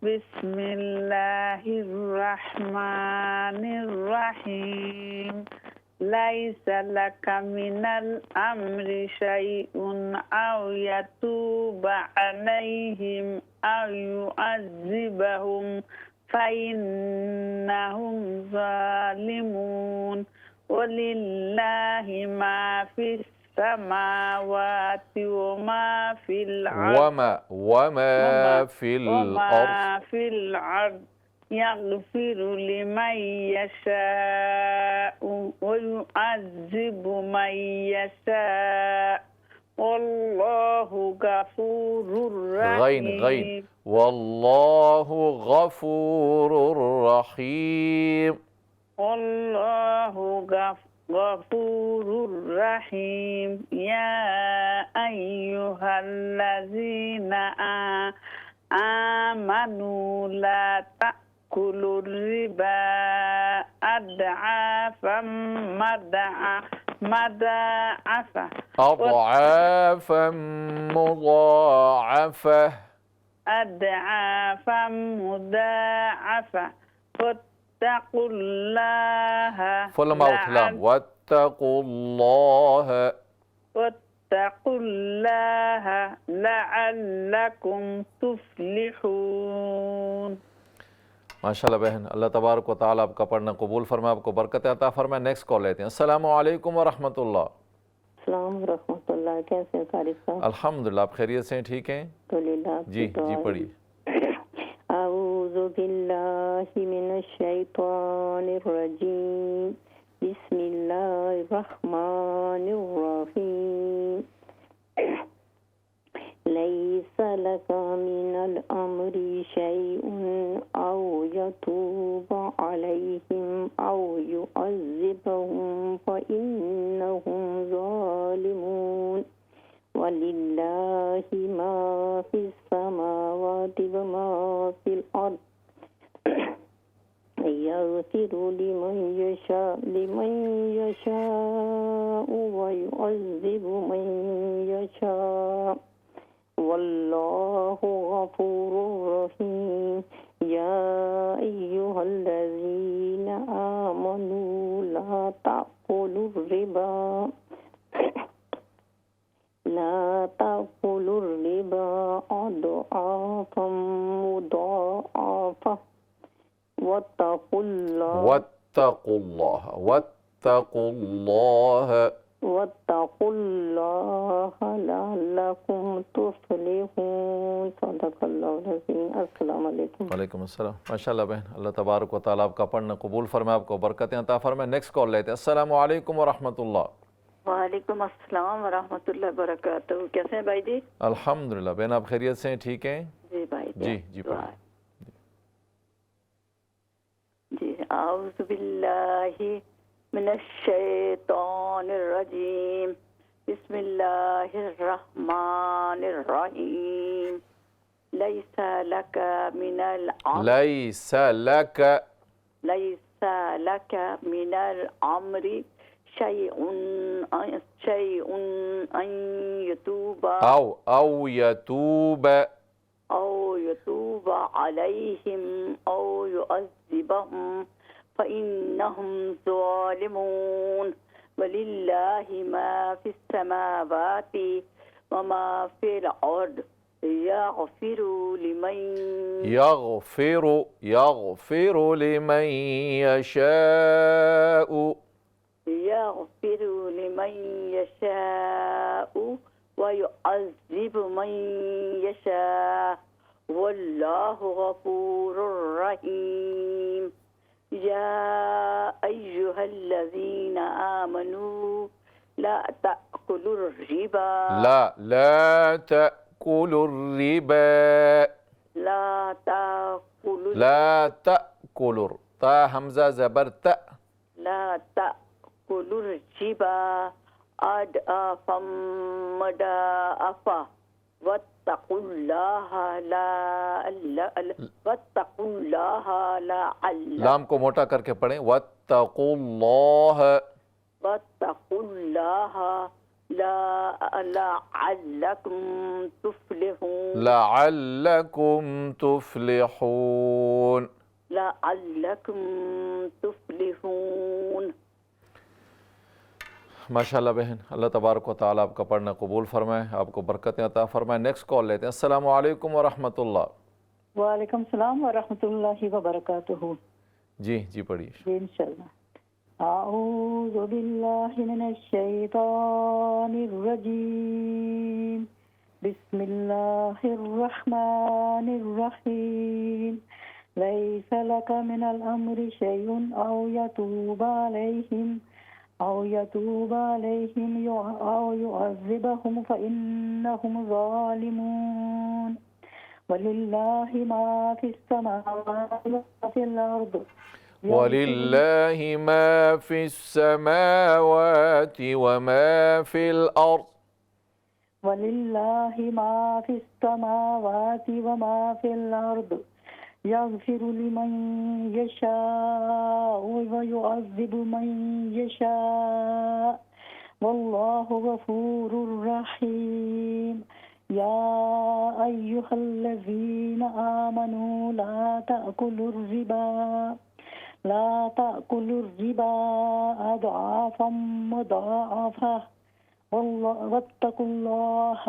Speaker 5: बिस्मिल्लाहिर रहमानिर रहीम लैसा लका मिनल अम्रि शैउन औ यतूबा अलैहिम औ युअज़्ज़िबहुम फ़इन्नहुम ज़ालिमून वलिल्लाहि मा फिस समावाति वमा फिल अर्द यग़फ़िरु लिमन यशाअ व युअज़्ज़िबु मन यशाअ वल्लाहु गफूरुर रहीम
Speaker 2: वल्लाहु गफूरुर रहीम
Speaker 5: वल्लाहु गफूरुर रहीम या अय्युहल्लज़ीना आमनू ला तअकुलुर रिबा अदआफम मदाअफा
Speaker 2: अضعافا مضاعفة
Speaker 5: أضعافا مضاعفة واتقوا الله
Speaker 2: فل माउथ लाम वत्तक़ु
Speaker 5: الله लअल्लकुम तुफ्लिहून।
Speaker 2: माशाल्लाह बहन, अल्लाह तबारक व तआला आपका पढ़ना कबूल फरमाए, आपको बरकत अता फरमाए। नेक्स्ट कॉल लेते हैं। अस्सलामु अलैकुम व रहमतुल्लाह।
Speaker 4: अस्सलाम रहमतुल्लाह। कैसे हैं कारी साहब?
Speaker 2: अल्हम्दुलिल्लाह, आप खैरियत से हैं? ठीक हैं जी जी, पढ़िए।
Speaker 4: अऊज़ु बिल्लाहि मिनश शैतानिर रजीम। बिस्मिल्लाहिर रहमानिर रहीम। लैसा लका मिनल अम्रि शैउन औ यतूबा अलैहिम औ युअज़्ज़िबहुम फ़इन्नहुम ज़ालिमून। वलिल्लाहि मा फिस समावाति व मा फिल अर्द यग़फ़िरु लिमन यशाअु व युअज़्ज़िबु मन यशा वल्लाहु गफूरुर रहीम। या अय्युहल्लज़ीना आमनू ला ताकुलुर रिबा अदआफम मुदाअफा वत्तकुल्लाह लअल्लकुम तुफ्लिहून। सदक़ल्लाहुल अज़ीम। अस्सलाम वालेकुम।
Speaker 2: वालेकुम अस्सलाम। माशाल्लाह बहन, अल्लाह तबारक व तआला आपका पढ़ना कबूल फरमाए, आपको बरकतें अता फरमाए। नेक्स्ट कॉल लेते हैं। अस्सलामु अलैकुम व रहमतुल्लाह।
Speaker 5: वालेकुम अस्सलाम व रहमतुल्लाहि व बरकातहू। कैसे हैं भाई जी?
Speaker 2: अल्हम्दुलिल्लाह बहन, आप खैरियत से हैं? ठीक हैं
Speaker 5: जी भाई
Speaker 2: जी जी, पढ़िए।
Speaker 5: जी, आऊज़ु बिल्लाहि मिनश शैतानिर रजीम। बिस्मिल्लाहिर रहमानिर रहीम। लैसा लका मिनल अम्रि शैउन अन यतूबा औ यतूबा अलैहिम औ युअज़्ज़िबहुम फ़इन्नहुम ज़ालिमून। वलिल्लाहि मा फिस समावाति व मा फिल अर्द यग़फ़िरु लिमन यशाअ व युअज़्ज़िबु मन यशा वल्लाहु गफूरुर रहीम। या अय्युहल्लज़ीना आमनू ला ताकुलुर
Speaker 2: रिबा ता हमजा ज़बर त
Speaker 5: ला ताकुलुर रिबा अदआफम मुदाअफा वत्तकुल्लाह
Speaker 2: लाम को मोटा करके पढ़ें। वत्तकुल्लाह लअल्लकुम तुफ्लिहून। माशाल्लाह बहन, अल्लाह तबारक व तआला आपका पढ़ना कबूल फरमाए, आपको बरकतें अता फरमाए। नेक्स्ट कॉल लेते हैं। अस्सलामु अलैकुम व रहमतुल्लाह।
Speaker 4: वालेकुम सलाम व रहमतुल्लाहि व बरकातुहू।
Speaker 2: जी जी, पढ़िए।
Speaker 4: इंशाअल्लाह। अऊज़ु बिल्लाहि मिनश शैतानिर रजीम। बिस्मिल्लाहिर रहमानिर रहीम। लैसा लका मिनल अम्रि शैउन औ यतूबा अलैहिम औ युअज़्ज़िबहुम फ़इन्नहुम ज़ालिमून। वलिल्लाहि मा फिस समावाति व फिल अर्द
Speaker 2: वलिल्लाहि मा फिस समावाति व मा फिल अर्द
Speaker 4: यग़फ़िरु लिमन यशाअ व युअज़्ज़िबु मन यशाअ वल्लाहु गफूरुर रहीम। या अय्युहल्लज़ीना आमनू ला ताकुलुर रिबा अदआफम मुदाअफा वत्तकुल्लाह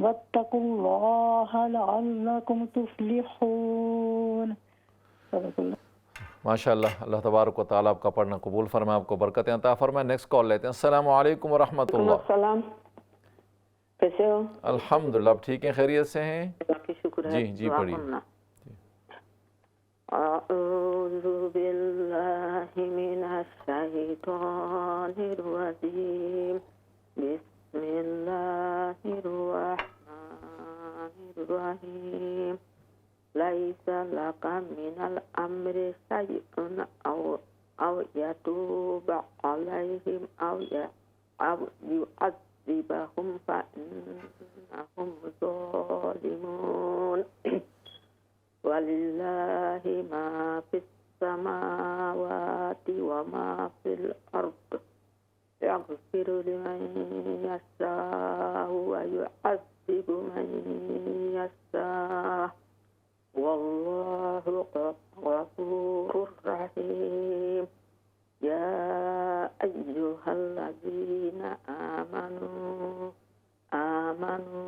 Speaker 4: वत्तकुल्लाह लअल्लकुम तुफ्लिहून।
Speaker 2: माशाअल्लाह, अल्लाह तबारक व तआला आपका पढ़ना कबूल फरमाए, आपको बरकतें अता फरमाए। नेक्स्ट कॉल लेते हैं। अस्सलाम वालेकुम व रहमतुल्लाह।
Speaker 7: सलाम, कैसे हो?
Speaker 2: अल्हम्दुलिल्लाह, ठीक है, खैरियत से हैं?
Speaker 7: अल्लाह की शुक्र है।
Speaker 2: जी पढ़िए।
Speaker 7: अऊज़ु बिल्लाहि मिनश शैतानिर रजीम। बिस्मिल्लाहिर रहमानिर रहीम। लैसा लका मिनल अम्रि शैउन औ यतूब अलैहिम औ युअज़्ज़िबहुम फइन्नहुम ज़ालिमून। वलिल्लाहि मा फिस समावाति व मा फिल अर्द। यग़फिरु लिमन यशाअु व युअज़्ज़िबु मन यशाअु। वल्लाहु गफूरुर रहीम। या अय्युहल्लज़ीना आमनू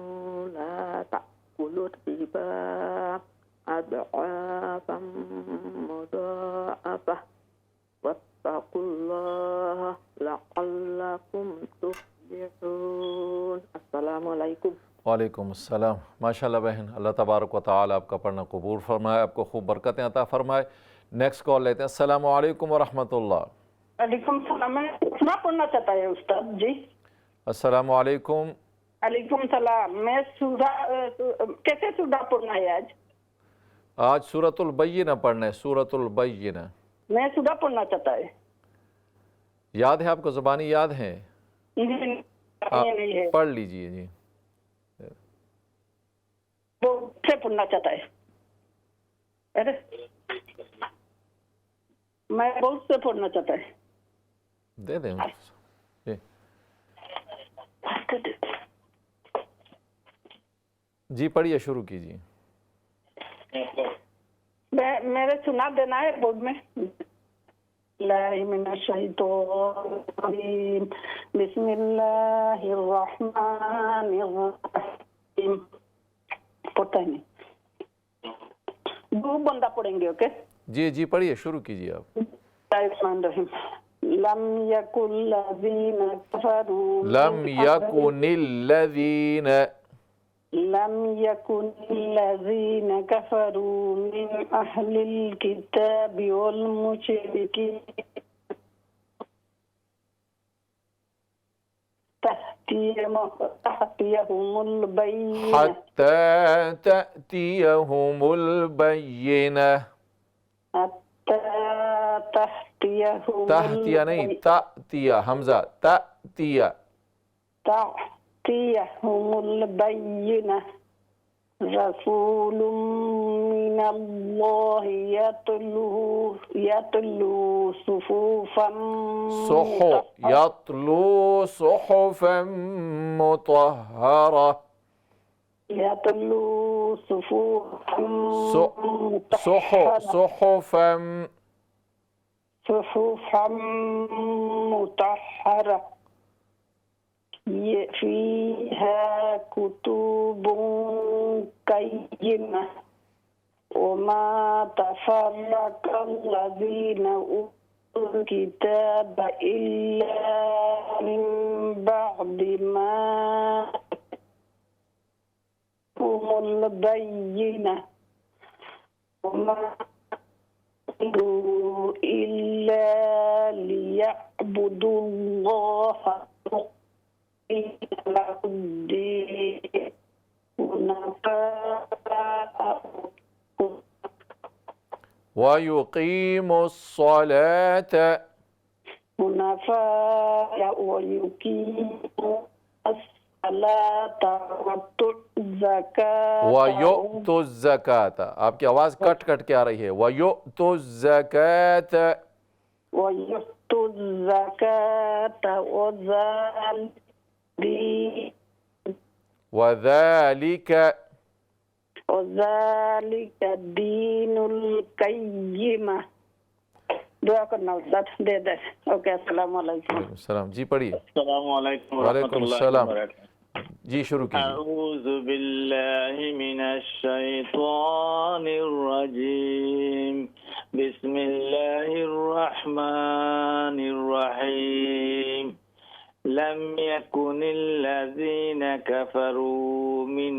Speaker 7: ला तअकुलुर रिबा अदआफन मुदाअफा वत्तकुल्लाह लअल्लकुम तुफ्लिहून। अस्सलामु अलैकुम।
Speaker 2: वालेकुम अस्सलाम। माशाअल्लाह बहन, अल्लाह तबारक व तआला आपका पढ़ना कबूल फरमाए, आपको खूब बरकतें अता फरमाए। नेक्स्ट कॉल लेते हैं। अस्सलाम वालेकुम व रहमतुल्लाह।
Speaker 8: वालेकुम सलाम। मैं सुना पढ़ना चाहता है उस्ताद जी।
Speaker 2: अस्सलाम वालेकुम।
Speaker 8: वालेकुम सलाम। मैं सूरा कैसे सूरा पढ़ना है आज?
Speaker 2: आज सूरतुल बय्यिना पढ़ना है, सूरतुल बय्यिना।
Speaker 8: मैं सूरा पढ़ना चाहता है।
Speaker 2: याद है आपको, ज़बानी याद है?
Speaker 8: नहीं है।
Speaker 2: पढ़ लीजिए जी।
Speaker 8: वो से पढ़ना चाहता है। अरे मैं बहुत से पढ़ना चाहता है।
Speaker 2: दे दें जी, पढ़िए, शुरू कीजिए।
Speaker 8: मेरे सुना देना है बोर्ड में। बिस्मिल्लाहिर्रहमानिर्रहीम। पता ही नहीं, दो बंदा पढ़ेंगे। ओके
Speaker 2: जी पढ़िए, शुरू कीजिए आप।
Speaker 8: लम यकुल्लज़ीना कफरू मिन अहलिल किताबि वल मुशरिकीन
Speaker 2: हत्ता तअतियहुमुल बय्यिना। तहतिया नहीं, तअतिया, हमजा,
Speaker 8: तअतियहुमुल बय्यिना। रसूलुम मिनल्लाहि यतलू सुहुफन
Speaker 2: मुतहहरा।
Speaker 8: सुहुफन मुतहहरा फीहा कुतुबुन क़य्यिमा वमा तफ़र्रक़ल्लज़ीना ऊतुल किताब इल्ला मिन बअदि मा जअहुमुल बय्यिना वमा इल्ला लियअबुदुल्लाहा
Speaker 2: वयुक़ीमुस्सलात वयुअतुज़्ज़कात। आपकी आवाज़ कट कट के आ रही है। वयुअतुज़्ज़कात वज़ालिक
Speaker 8: दीनुल क़य्यिमा। दुआ करना उस्ताद, दे दे। ओके, अस्सलाम वालेकुम।
Speaker 2: सलाम जी, पढ़िए।
Speaker 6: अस्सलाम वालेकुम
Speaker 2: वालेकुम सलाम। जी शुरू कीजिए।
Speaker 6: अऊज़ु बिल्लाहि मिनश शैतानिर रजीम। बिस्मिल्लाहिर रहमानिर रहीम। लम यकुनिल लज़ीना कफ़रू मिन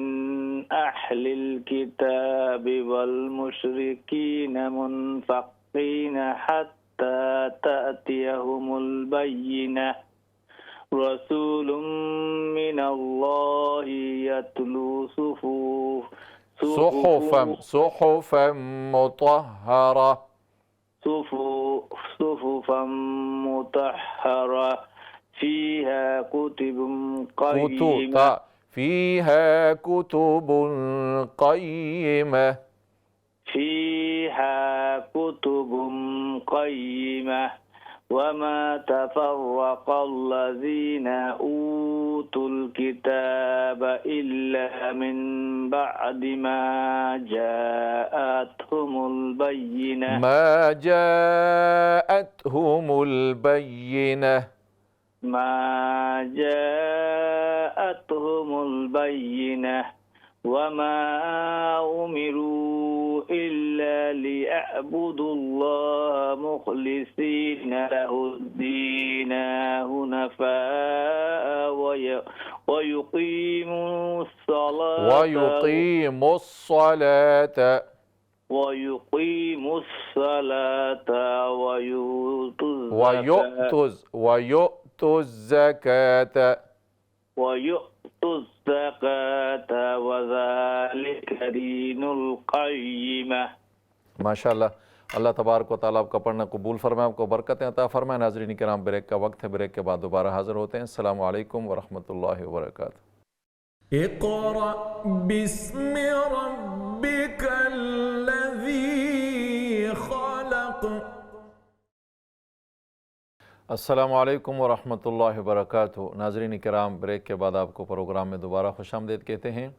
Speaker 6: अहलिल किताबि वल मुशरिकीना मुनफ़क़ीना हत्ता तअतियहुमुल बय्यिनह रसूलुम मिनल्लाहि यतलू
Speaker 2: सुहुफम मुतहहरा
Speaker 6: सुहुफम मुतहहरा फीहा कुतुबुन क़य्यिमा
Speaker 2: फीहा कुतुबुन क़य्यिमा
Speaker 6: फीहा कुतुबुन क़य्यिमा वमा तफ़र्रक़ल्लज़ीना ऊतुल किताब इल्ला मिन बअदि मा जाअतहुमुल बय्यिनह वमा उमिरू इल्ला लियअबुदुल्लाह मुख़लिसीना लहुद्दीन हुनफ़ाअ वयुक़ीमुस सलात
Speaker 2: वयु'तुज़ ज़कात
Speaker 6: वज़ालिका दीनुल क़य्यिमा।
Speaker 2: माशाअल्लाह। अल्लाह तबारक व तआला आपका पढ़ना कबूल फरमाए, आपको बरकतें अता फरमाए। नाज़रीन किराम, ब्रेक का वक्त है, ब्रेक के बाद दोबारा हाज़िर होते हैं। अस्सलामु अलैकुम व रहमतुल्लाहि व बरकातुहू।
Speaker 1: इक़रा बिस्मि रब्बिकल्लज़ी ख़लक़।
Speaker 2: अस्सलामु अलैकुम व रहमतुल्लाहि व बरकातुहू। नाज़रीन किराम, ब्रेक के बाद आपको प्रोग्राम में दोबारा खुशामदीद कहते हैं।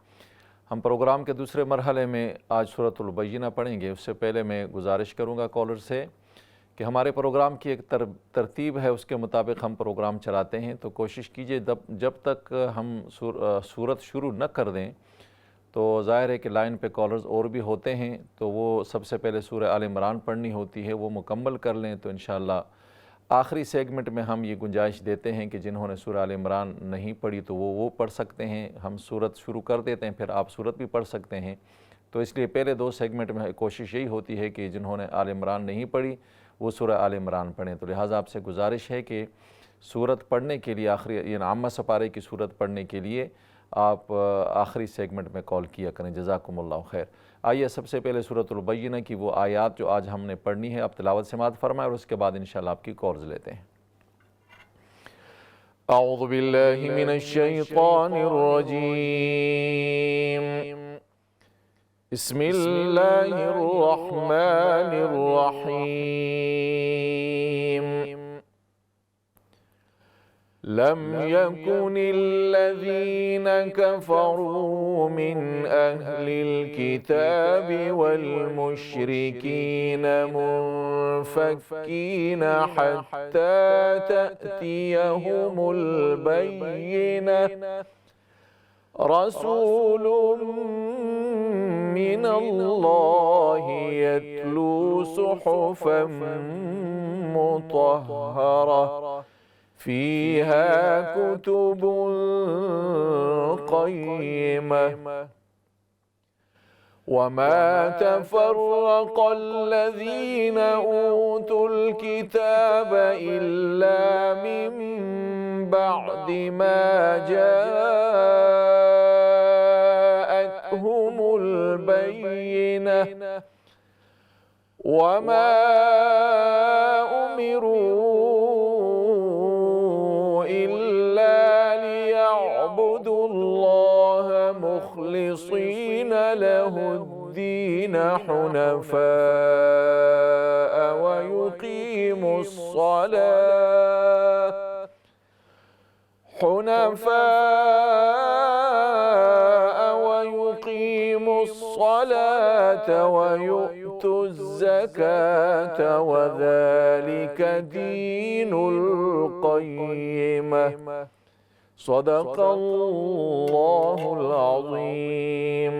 Speaker 2: हम प्रोग्राम के दूसरे मरहले में आज सूरतुल बय्यिना पढ़ेंगे। उससे पहले मैं गुजारिश करूँगा कॉलर से कि हमारे प्रोग्राम की एक तरतीब है, उसके मुताबिक हम प्रोग्राम चलाते हैं। तो कोशिश कीजिए जब तक हम सूरत शुरू न कर दें तो ज़ाहिर है कि लाइन पे कॉलर्स और भी होते हैं, तो वो सबसे पहले सूरह आल इमरान पढ़नी होती है, वो मुकम्मल कर लें। तो इंशाअल्लाह आखिरी सेगमेंट में हम ये गुंजाइश देते हैं कि जिन्होंने सूरह आल इमरान नहीं पढ़ी तो वो पढ़ सकते हैं। हम सूरत शुरू कर देते हैं, फिर आप सूरत भी पढ़ सकते हैं। तो इसलिए पहले दो सेगमेंट में कोशिश यही होती है कि जिन्होंने आल इमरान नहीं पढ़ी वो सूरह आल इमरान पढ़ें। तो लिहाजा आपसे गुजारिश है कि सूरत पढ़ने के लिए, आखिरी आम्मा सपारे की सूरत पढ़ने के लिए आप आखिरी सेगमेंट में कॉल किया करें। जज़ाकुमुल्लाह खैर। आइए सबसे पहले सूरतुल बय्यिना की वो आयत जो आज हमने पढ़नी है, आप तिलावत समाअत फरमाएं और उसके बाद इंशाअल्लाह आपकी कॉल्स लेते हैं। अऊज़ु बिल्लाहि मिनश शैतानिर रजीम। बिस्मिल्लाहिर रहमानिर रहीम। लम यकुनिल्लज़ीना कफ़रू मिन अहलिल किताबि वल मुशरिकीना मुनफ़क्कीना हत्ता तअतियहुमुल बय्यिनह रसूलुम मिनल्लाहि यतलू सुहुफम मुतहहरा फीहा कुतुबुन क़य्यिमा वमा तफ़र्रक़ल्लज़ीना ऊतुल किताब इल्ला मिन बअदि मा जाअतहुमुल बय्यिनह वमा उमिरू मुख़लिसीन लहुद्दीन हुनफ़ाअ वयुक़ीमुस्सलात वयु'तुज़्ज़कात वज़ालिका दीनुल क़य्यिमा। सदक़ल्लाहुल अज़ीम।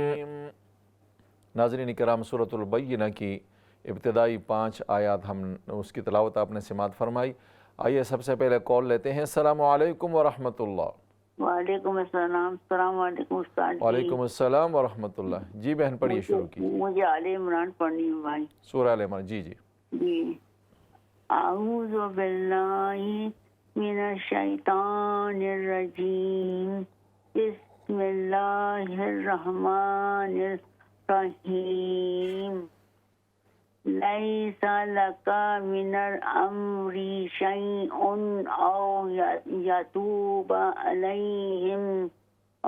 Speaker 2: नाज़रीन किराम, सूरतुल बय्यिना की इब्तिदाई 5 आयत हम उसकी तिलावत आपने समाअत फरमाई। आइए सबसे पहले कॉल लेते हैं। अस्सलामु अलैकुम व रहमतुल्लाह।
Speaker 3: वालेकुम अस्सलाम। अस्सलाम वालेकुम उस्ताद जी।
Speaker 2: वालेकुम अस्सलाम व रहमतुल्लाह। जी बहन पढ़िए, शुरू कीजिए।
Speaker 3: मुझे आले इमरान पढ़नी है भाई
Speaker 2: सूरह आल इमरान। जी जी।
Speaker 3: जी। आऊज़ु बिल्लाहि मिनश शैतानिर रजीम। बिस्मिल्लाहिर रहमानिर रहीम। लैसा लका मिनल अम्रि शैउन औ यतूबा अलैहिम औ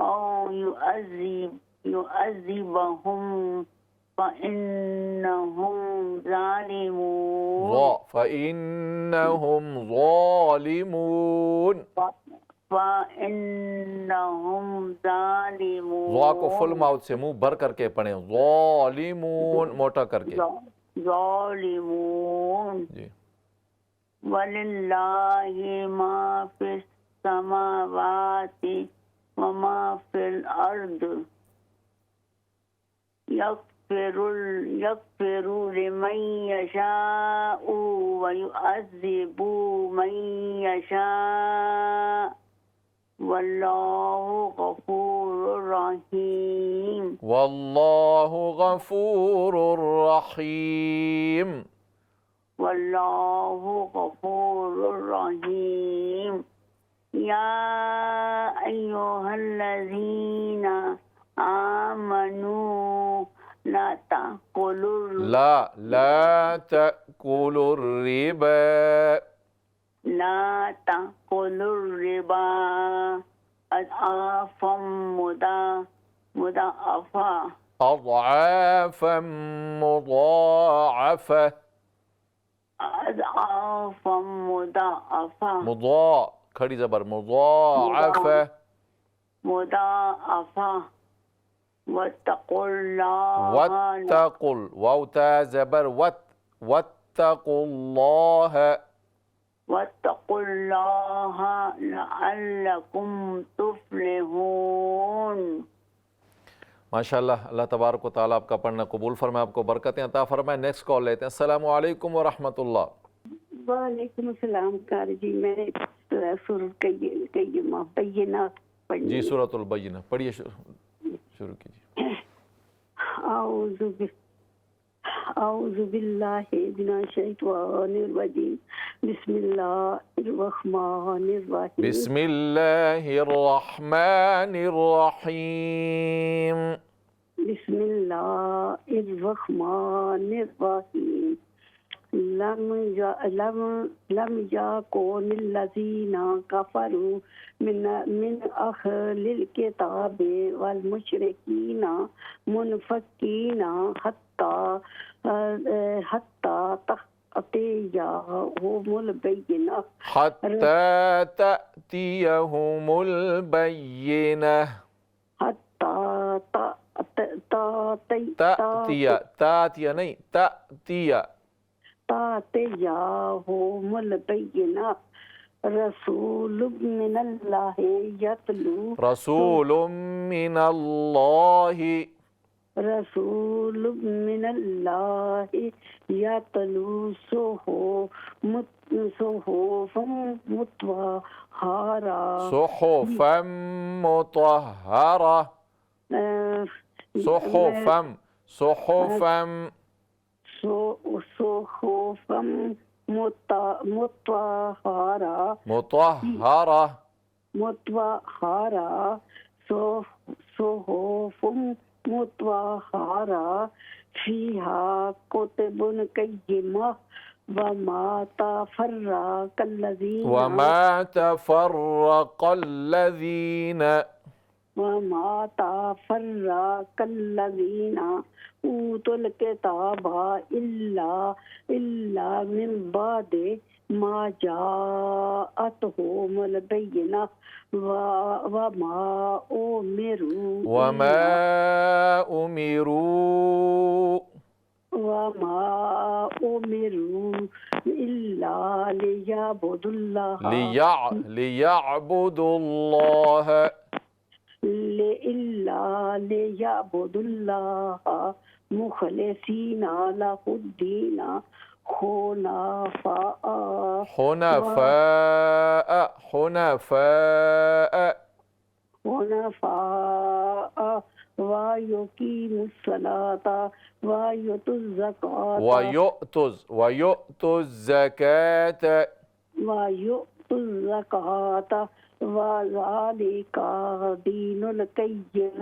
Speaker 3: युअज़्ज़िबहुम फ़इन्नहुम ज़ालिमून।
Speaker 2: फ़इन्नहुम ज़ालिमून।
Speaker 3: फ़इन्नहुम ज़ालिमून।
Speaker 2: ज़ा को फुल माउथ से मुंह भर करके पढ़ें। ज़ालिमून मोटा करके।
Speaker 3: ज़ालिमून।
Speaker 2: जी।
Speaker 3: वलिल्लाहि मा फिस समावाति व मा फिल अर्द। यग़फ़िरु लिमन यशाउ व युअज़्ज़िबु मन यशा वल्लाहु गफूरुर रहीम।
Speaker 2: वल्लाहु गफूरुर रहीम।
Speaker 3: वल्लाहु गफूरुर रहीम। या अय्युहल्लज़ीना आमनू ला तअकुलुर रिबा अज़आफ़म मुदाअफ़ा।
Speaker 2: अज़आफ़म मुदाअफ़ा।
Speaker 3: अज़आफ़म मुदाअफ़ा।
Speaker 2: मुदा खड़ी ज़बर मुदाअफ़ा।
Speaker 3: मुदाअफ़ा। वत्तक़ुल्लाह।
Speaker 2: वत्तक़ुल वाव ता ज़बर वत्तक़ुल्लाह।
Speaker 3: वत्तक़ुल्लाह लअल्लकुम तुफ़्लिहून।
Speaker 2: माशाअल्लाह, अल्लाह तबारक व तआला आपका पढ़ना कबूल फरमाए, आपको बरकतें अता फरमाए। नेक्स्ट कॉल लेते हैं। अस्सलामु अलैकुम व रहमतुल्लाह।
Speaker 4: वालेकुम अस्सलाम कारी जी। मैंने सूरत कय्यिमा बय्यिना पढ़नी
Speaker 2: जी
Speaker 4: है।
Speaker 2: सूरतुल बय्यिना पढ़िए, शुरू कीजिए।
Speaker 4: आऊज़ु बिल्लाहि मिनश शैतानिर रजीम। बिस्मिल्लाहिर रहमानिर रहीम।
Speaker 2: बिस्मिल्लाहिर रहमानिर रहीम।
Speaker 4: बिस्मिल्लाहिर रहमानिर रहीम। लम याकुनिल लज़ीना कफ़रू मिन अहलिल किताबि वल मुशरिकीना मुनफ़क्कीना हत्ता तअतियहुमुल बय्यिना।
Speaker 2: हत्ता तअतियहुमुल बय्यिना।
Speaker 4: हत्ता
Speaker 2: तातिया नहीं तातिया।
Speaker 4: तातियहुमुल बय्यिना। रसूलुम मिनल्लाहि यतलू।
Speaker 2: रसूलुम मिनल्लाहि।
Speaker 4: रसूलुम मिनल्लाहि यतलू सुहुफम मुतहहरा।
Speaker 2: सुहुफम मुतहहरा। सुहुफम
Speaker 4: सुहुफम मुतहहरा।
Speaker 2: मुतहहरा।
Speaker 4: सुहुफम मुतहहरा फीहा कुतुबुन क़य्यिमा वमा तफ़र्रक़ल्लज़ीना ऊतुल किताबा इल्ला मिन बादि मा जाअतहुमुल बय्यिना वमा उमिरू इल्ला लियाबुदुल्लाह
Speaker 2: लियाबुदुल्लाह
Speaker 4: लियाबुदुल्लाह मुखलिसीना लहुद्दीना हुनफा हुनफा वयुकीमुस्सलाता
Speaker 2: वयुतुज़्ज़काता
Speaker 4: वज़ालिका दीनुल क़य्यिम।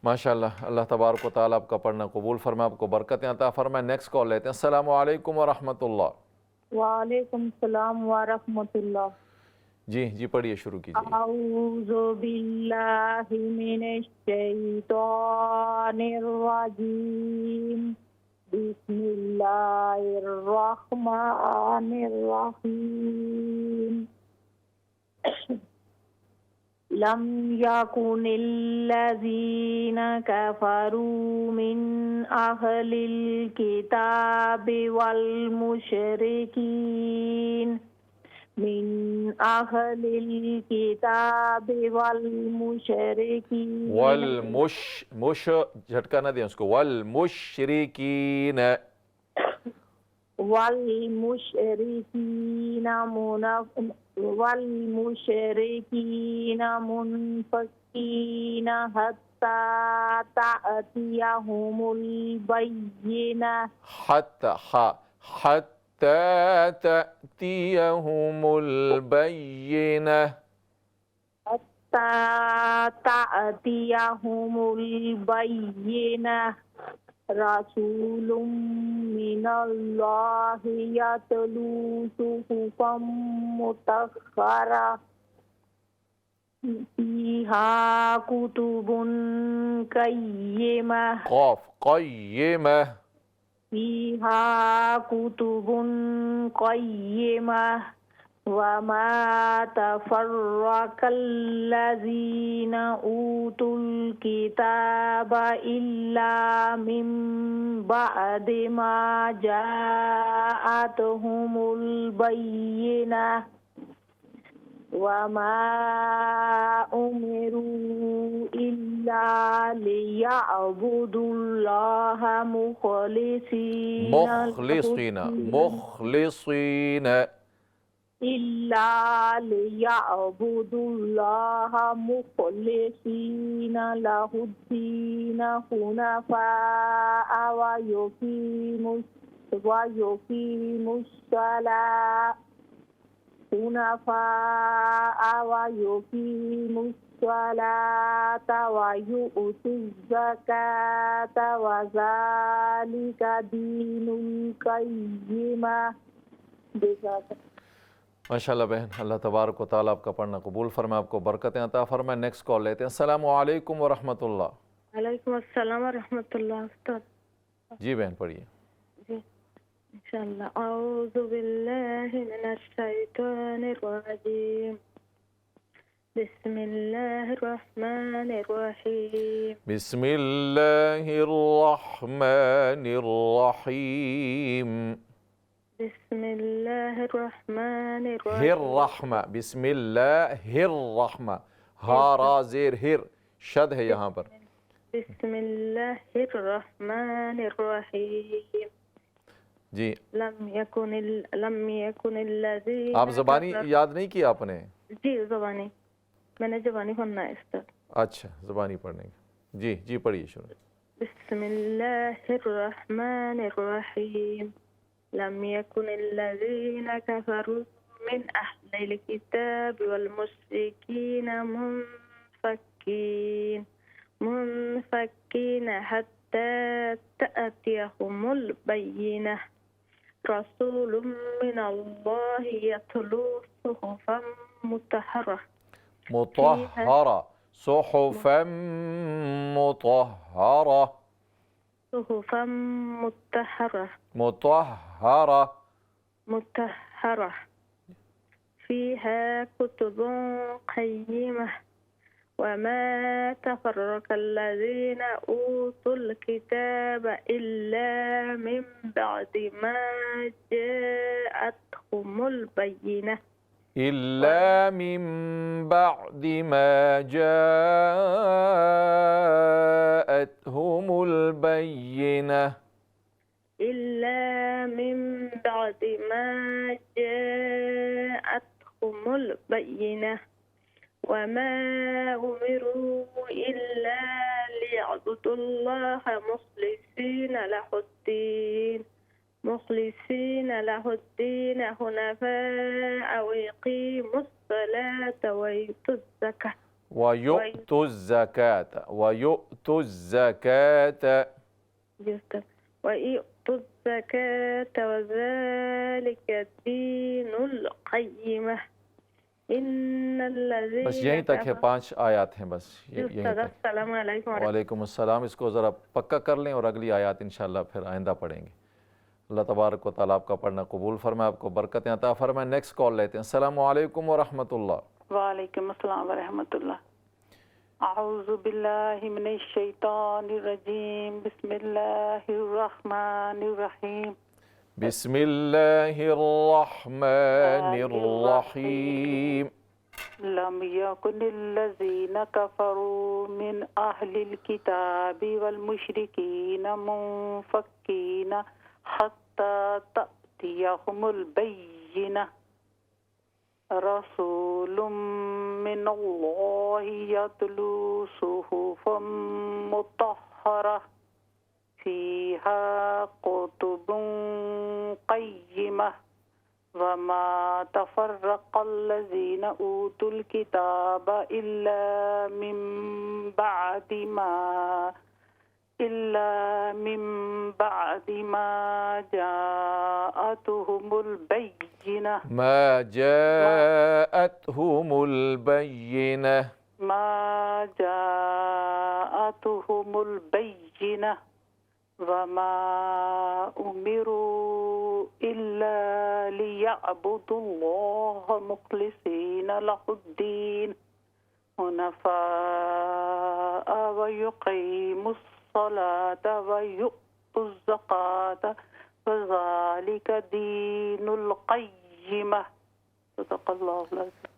Speaker 2: माशाअल्लाह, अल्लाह तबारक व तआला आपका पढ़ना कबूल फरमाए, आपको बरकतें अता फरमाए। नेक्स्ट कॉल लेते हैं। अस्सलामु अलैकुम व रहमतुल्लाह।
Speaker 3: वालेकुम सलाम व रहमतुल्लाह।
Speaker 2: जी पढ़िए, शुरू कीजिए।
Speaker 3: औज़ु बिल्लाहि मिनश शैतानिर रजीम। बिस्मिल्लाहिर रहमानिर रहीम। लम यकुनिल्लज़ीना कफ़रू मिन अहलिल किताबि वल मुशरिकीन मिन अहलिल किताबि वल मुशरिकीन
Speaker 2: मुश झटका ना दें उसको, वल मुशरिकीन
Speaker 3: मुनफ़क़ीन हत्ता ताअतियहुमुल बय्यिना
Speaker 2: हत्ता ताअतियहुमुल बय्यिना
Speaker 3: हत्ता ताअतियहुमुल बय्यिना रसूलुम मिनल्लाहि यतलू सुहुफ़म मुतहहरा फीहा कुतुबुन क़य्यिमा फीहा कुतुबुन क़य्यिमा वमा तफ़र्रक़ल्लज़ीना ऊतुल किताबा इल्ला मिन बअदि मा जाअतहुमुल बय्यिना वमा उमिरू इल्ला लियअबुदुल्लाहा मुखलिसीना इल्ला लियअबुदुल्लाहा मुखलिसीना लहुद्दीन हुनफा वयुकीमुस्सलाता वयुउतुज़्ज़काता वज़ालिका दीनुल क़य्यिम।
Speaker 2: माशाअल्लाह बहन, अल्लाह तबारक व तआला आपका पढ़ना कबूल फरमाए, आपको बरकतें अता फरमाए। नेक्स्ट कॉल लेते हैं। अस्सलामु अलैकुम व रहमतुल्लाह।
Speaker 7: वालेकुम अस्सलाम व रहमतुल्लाह। उस्ताद
Speaker 2: जी बहन पढ़िए।
Speaker 7: जी इंशाअल्लाह। औज़ु बिल्लाहि मिनश शैतानिर रजीम। बिस्मिल्लाहिर रहमानिर रहीम।
Speaker 2: बिस्मिल्लाहिर रहमानिर रहीम।
Speaker 7: बिस्मिल्लाहिर रहमानिर
Speaker 2: हिर रहमा, बिस्मिल्लाहिर रहमा, हा रा ज़ेर हिर शद है यहाँ पर।
Speaker 7: बिस्मिल्लाहिर रहमानिर रहीम।
Speaker 2: जी
Speaker 7: लम यकुनिल्लज़ीना
Speaker 2: आप ज़बानी याद नहीं किया आपने?
Speaker 7: जी ज़बानी, मैंने ज़बानी पढ़ना है इस।
Speaker 2: अच्छा, ज़बानी पढ़ने की। जी पढ़िए शुरू।
Speaker 7: बिस्मिल्लाहिर रहमानिर रहीम। लम यकुनिल्लज़ीना कफ़रू मिन अहलिल किताबि वल मुशरिकीन मुनफ़क्कीन हत्ता ताअतियहुमुल बय्यिना रसूलुम मिनल्लाहि यतलू सुहुफ़म मुतहहरा
Speaker 2: सुहुफ़म मुतहहरा
Speaker 7: फ़ीहा कुतुबुन क़य्यिमा وما تفرق الذين أوتوا الكتاب إلا من بعد ما جاءتهم البينة
Speaker 2: إلا من بعد ما جاءتهم البينة
Speaker 7: إلا من بعد ما جاءتهم البينة وما أمروا إلا ليعبدوا الله مخلصين له الدين حنفاء ويقيموا الصلاة ويؤتوا الزكاة وذلك الدين القيمة إن الذين
Speaker 2: बस यहीं तक है, 5 आयत हैं बस यहीं तक।
Speaker 7: अस्सलाम वालेकुम।
Speaker 2: वालेकुम अस्सलाम। इसको ज़रा पक्का कर लें और अगली आयत इंशाअल्लाह फिर आइंदा पढ़ेंगे। अल्लाह तबारक व तआला आपका पढ़ना कबूल फरमाए, आपको बरकतें अता फरमाए। नेक्स्ट कॉल लेते हैं। अस्सलाम वालेकुम व रहमतुल्लाह।
Speaker 5: वालेकुम अस्सलाम व रहमतुल्लाह। अऊज़ु बिल्लाहि मिनश शैतानिर रजीम। बिस्मिल्लाहिर रहमानिर रहीम।
Speaker 2: बिस्मिल्लाहिर्रहमानिर्रहीम।
Speaker 5: लम यकुनिल्लज़ीन कफ़रू मिन अहलिल किताबि वल मुशरिकीन मुनफ़क्कीन हत्ता तअतियहुमुल बय्यिनह रसूलुम मिनल्लाहि यतलू सुहुफ़म मुतहहरह फ़ीहा कुतुबुन क़य्यिमह वमा तफ़र्रक़ल्लज़ीन ऊतुल किताब इल्ला मिन बादि मा जाअतहुमुल बय्यिनह वमा उमिरू इल्ला लियअबुदुल्लाह मुखलिसीन लहुद्दीन हुनफ़ाअ व युक़ीमुस्सलात व यु'तुज़्ज़कात फ़ज़ालिक दीनुल क़य्यिमह।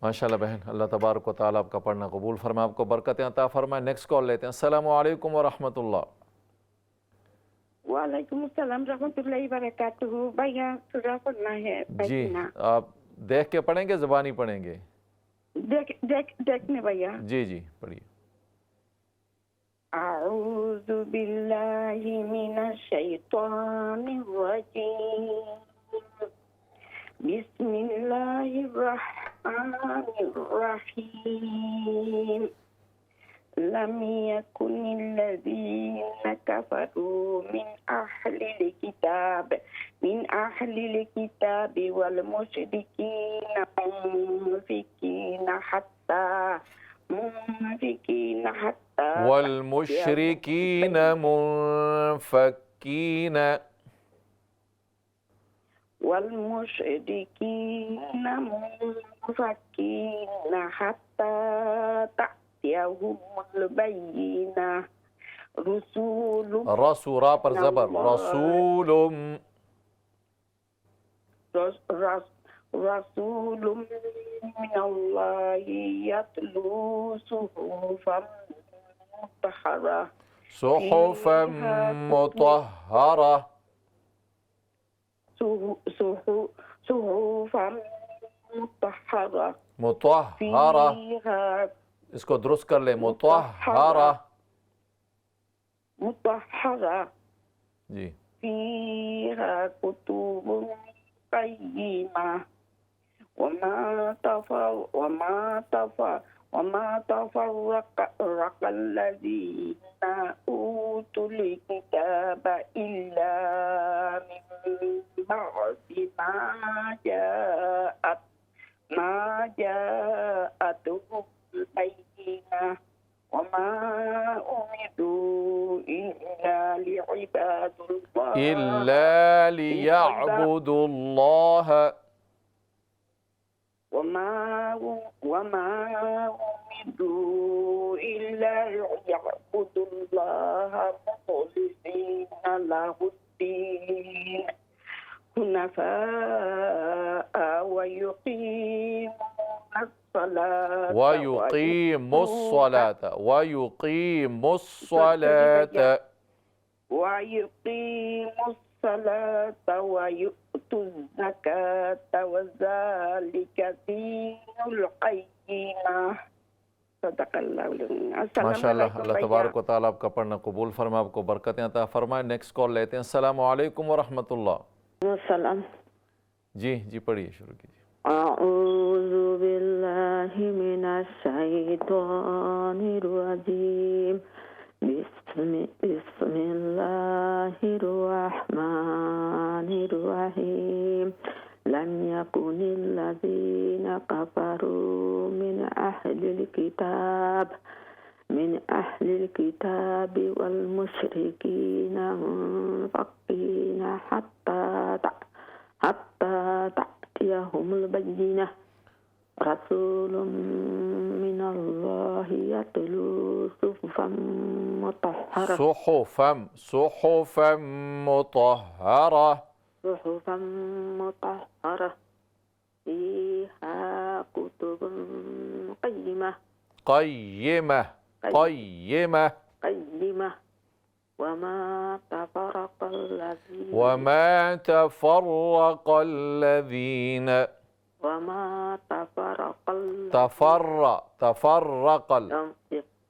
Speaker 2: माशाअल्लाह बहन, अल्लाह तबारक व तआला आपका पढ़ना कबूल फरमाए, आपको बरकतें अता फरमाए। नेक्स्ट कॉल लेते हैं। अस्सलामु अलैकुम व रहमतुल्लाह।
Speaker 8: वालेकुम अस्सलाम रहमतुल्लाहि व बरकातुहू। भैया सूरा पढ़ना है।
Speaker 2: जी, आप देख के पढ़ेंगे, ज़बानी पढ़ेंगे?
Speaker 8: देखने भैया।
Speaker 2: जी जी पढ़िए।
Speaker 8: अऊज़ु बिल्लाहि मिनश शैतानिर रजीम। बिस्मिल्लाहिर रहमानिर रहीम। लम यकुनिल्लज़ीन कफ़रू मिन अहलिल किताब वल मुशरिकीन मुनफ़िकीन हत्ता
Speaker 2: والمشركين منفكين حتى تأتيهم البينة رسول را پر زبر رسول من الله يتلو صحفا مطهرة इसको दुरुस्त कर ले। मुतहहरा जी। فيها كتب قيمة وما تفرق الذين أوتوا الكتاب إلا من بعد ما جاءتهم البينة وما أمروا إلا ليعبدوا الله وما
Speaker 8: يريدوا إلا ليعبدوا الله مخلصين له الدين حنفاء ويقيمون الصلاة
Speaker 2: ويقيم الصلاة ويقيم الصلاة
Speaker 8: ويؤتوا الزكاة وذلك دين القيمة صدق الله العظيم।
Speaker 2: माशाअल्लाह, अल्लाह तबारक व तआला आपका पढ़ना कबूल फरमाए, आपको बरकतें अता फरमाए। नेक्स्ट कॉल लेते हैं। अस्सलाम वालेकुम व रहमतुल्लाह।
Speaker 7: सलाम।
Speaker 2: जी पढ़िए, शुरू कीजिए।
Speaker 7: अऊज़ु बिल्लाहि मिनश शैतानिर रजीम। बिस्मिल्लाहिर रहमानिर रहीम। लम यकुनिल लज़ीना कफ़रू मिन अहलिल किताब वल मुशरिकीना मुनफ़क्कीना हत्ता ta'tiyahumul bayyinah rasulun minallahi yatlu suhufan mutahharah suhufan mutahharah fiha kutubun qayyimah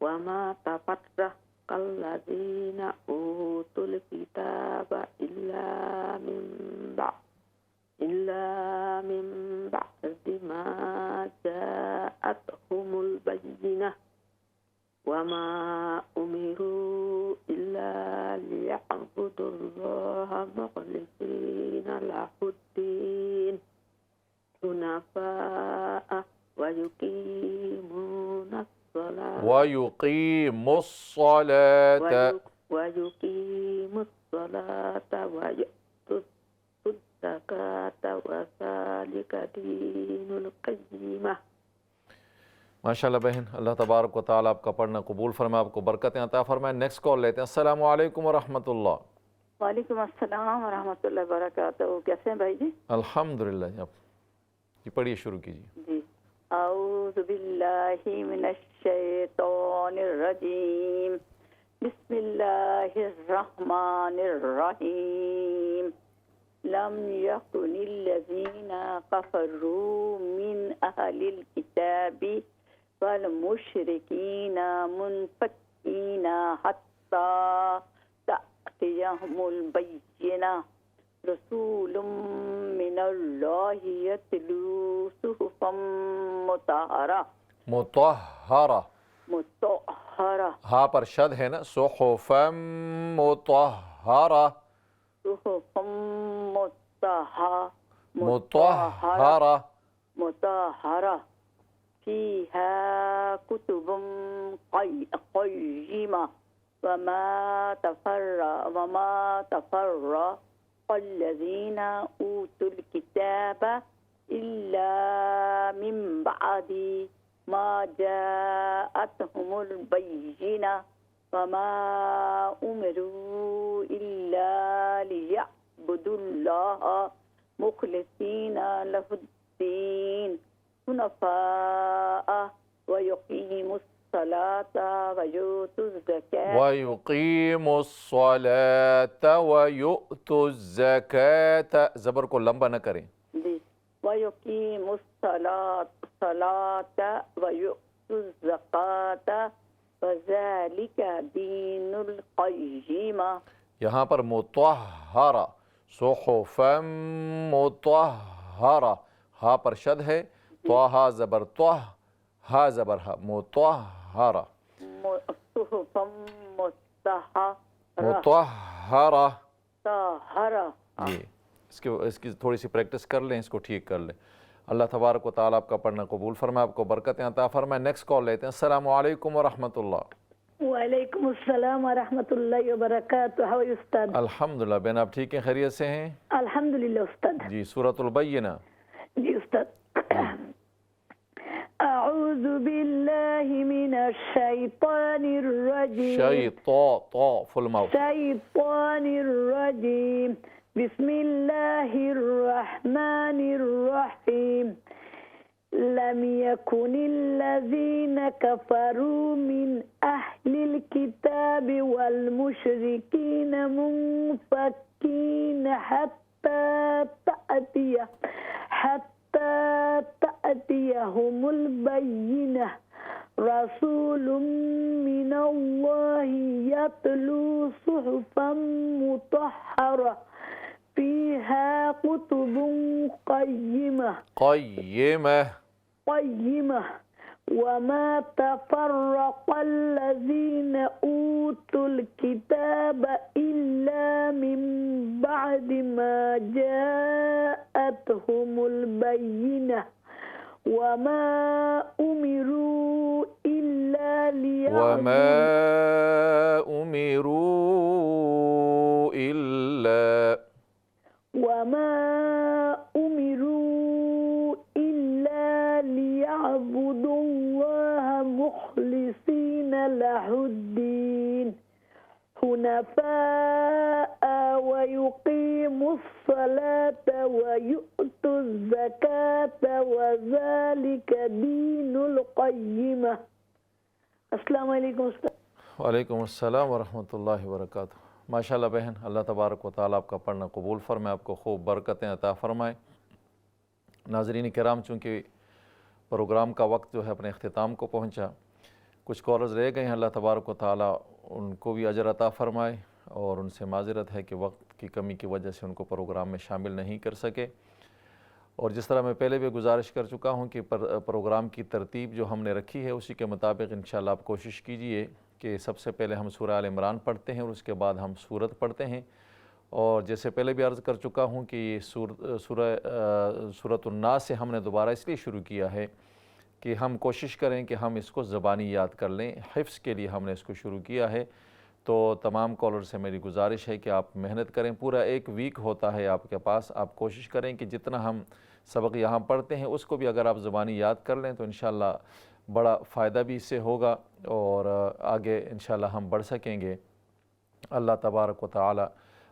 Speaker 7: وما تفرق الذين أوتوا الكتاب إلا من بعد ما جاءتهم البينة وما أمروا إلا ليعبدوا الله مخلصين له الدين حنفاء ويقيمون الصلاة ويؤتوا الزكاة وذلك دين القيمة।
Speaker 2: माशाअल्लाह बहन, अल्लाह तबारक व तआला आपका पढ़ना कबूल फरमाए, आपको बरकतें अता फरमाए। नेक्स्ट कॉल लेते हैं। अस्सलाम वालेकुम व रहमतुल्लाह।
Speaker 5: वालेकुम अस्सलाम व रहमतुल्लाहि व बरकातहू। कैसे हैं भाई जी?
Speaker 2: अल्हम्दुलिल्लाह। जी पढ़िए, शुरू कीजिए।
Speaker 5: जी। औज़ु बिल्लाहि मिनश शैतानिर रजीम। बिस्मिल्लाहिर रहमानिर रहीम। लम यकुनिल लज़ीना कफ़रू मिन अहलिल किताबि वल मुशरिकीना मुनफ़क्कीना हत्ता ta'tiyahumul bayyinah रसूलुम मिनल्लाहि यतलू सुहुफम मुतहहरा।
Speaker 2: हाँ पर शद है ना, सुहुफम मुतहहरा।
Speaker 5: सुहुफम मुतहहरा फीहा कुतुबुम क़य्यिमा वमा तफ़र्रक़ الذين أوتوا الكتاب إلا من بعد ما جاءتهم البينة وما أمروا إلا ليعبدوا الله مخلصين له الدين حنفاء ويقيموا الصلاة ويؤتوا
Speaker 2: الزكاة ज़बर को लंबा न करें।
Speaker 5: ويقيموا الصلاة ويؤتوا الزكاة وذلك दीन القय्यिमा।
Speaker 2: यहाँ पर मुतहहरा, सुहुफम मुतहहरा, हा पर शद है, त्वाहा ज़बर त्वाह, हा ज़बर हा, मुतहहरा मुतहहरा। जी इसकी थोड़ी सी प्रैक्टिस कर लें, इसको ठीक कर लें। अल्लाह तबारक व तआला आपका पढ़ना कबूल फरमाए, आपको बरकतें अता फरमाए। नेक्स्ट कॉल लेते हैं। अस्सलाम वालेकुम व रहमतुल्लाह।
Speaker 4: वालेकुम अस्सलाम व रहमतुल्लाहि व बरकातुहू। हाउ आर यू उस्ताद?
Speaker 2: अल्हम्दुलिल्लाह। बहन आप ठीक हैं, खैरियत से हैं?
Speaker 4: अल्हम्दुलिल्लाह उस्ताद।
Speaker 2: जी सूरतुल बय्यिना।
Speaker 4: जी उस्ताद। अऊज़ु أعوذ بالله من الشيطان الرجيم الشيطان الرجيم بسم الله الرحمن الرحيم لم يكن الذين كفروا من أهل الكتاب والمشركين منفكين حتى تأتيهم البينة رسول من الله يتلو صحفا مطهرة فيها كتب قيمة وما تفرق الذين أوتوا الكتاب إلا من بعد ما جاءتهم البينة وما أمروا إلا ليعبدوا الله مخلصين له الدين حنفاء ويقيموا الصلاة ويؤتوا الزكاة وذلك دين القيمة. अस्सलाम वालेकुम।
Speaker 2: वालेकुम अस्सलाम वरहमतुल्लाहि वबरकातुहू। माशाअल्लाह बहन, अल्लाह तबारक व तआला आपका पढ़ना कबूल फरमाए, आपको खूब बरकतें अता फरमाए। नाज़रीन किराम, चूँकि प्रोग्राम का वक्त जो है अपने अख्तिताम को पहुँचा, कुछ कॉलर्स रह गए हैं, अल्लाह तबारक व तआला उनको भी अजर अता फ़रमाए और उनसे माज़रत है कि वक्त की कमी की वजह से उनको प्रोग्राम में शामिल नहीं कर सके। और जिस तरह मैं पहले भी गुजारिश कर चुका हूँ कि प्रोग्राम की तरतीब जो हमने रखी है उसी के मुताबिक इंशाअल्लाह आप कोशिश कीजिए कि सबसे पहले हम सूरह आल इमरान पढ़ते हैं और उसके बाद हम सूरत पढ़ते हैं। और जैसे पहले भी अर्ज़ कर चुका हूँ कि ये सूरतुन नास से हमने दोबारा इसलिए शुरू किया है कि हम कोशिश करें कि हम इसको ज़बानी याद कर लें, हिफ्ज़ के लिए हमने इसको शुरू किया है। तो तमाम कॉलर से मेरी गुजारिश है कि आप मेहनत करें, पूरा एक वीक होता है आपके पास, आप कोशिश करें कि जितना हम सबक यहाँ पढ़ते हैं उसको भी अगर आप ज़बानी याद कर लें तो इंशाअल्लाह बड़ा फ़ायदा भी इससे होगा और आगे इंशाअल्लाह हम बढ़ सकेंगे। अल्लाह तबारक व तआला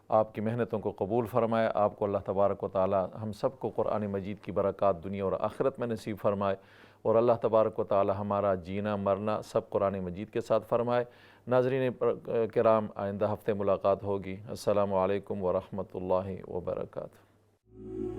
Speaker 2: आपकी मेहनतों को कबूल फ़रमाए, आपको अल्लाह तबारक व तआला हम सब को कुरान मजीद की बरक़ात दुनिया और आखिरत में नसीब फ़रमाए और अल्लाह तबारक व तआला हमारा जीना मरना सब कुरान मजीद के साथ फ़रमाए। नाज़रीन किराम, आइंदा हफ़्ते मुलाकात होगी। अस्सलामु अलैकुम व रहमतुल्लाहि व बरकातुहू।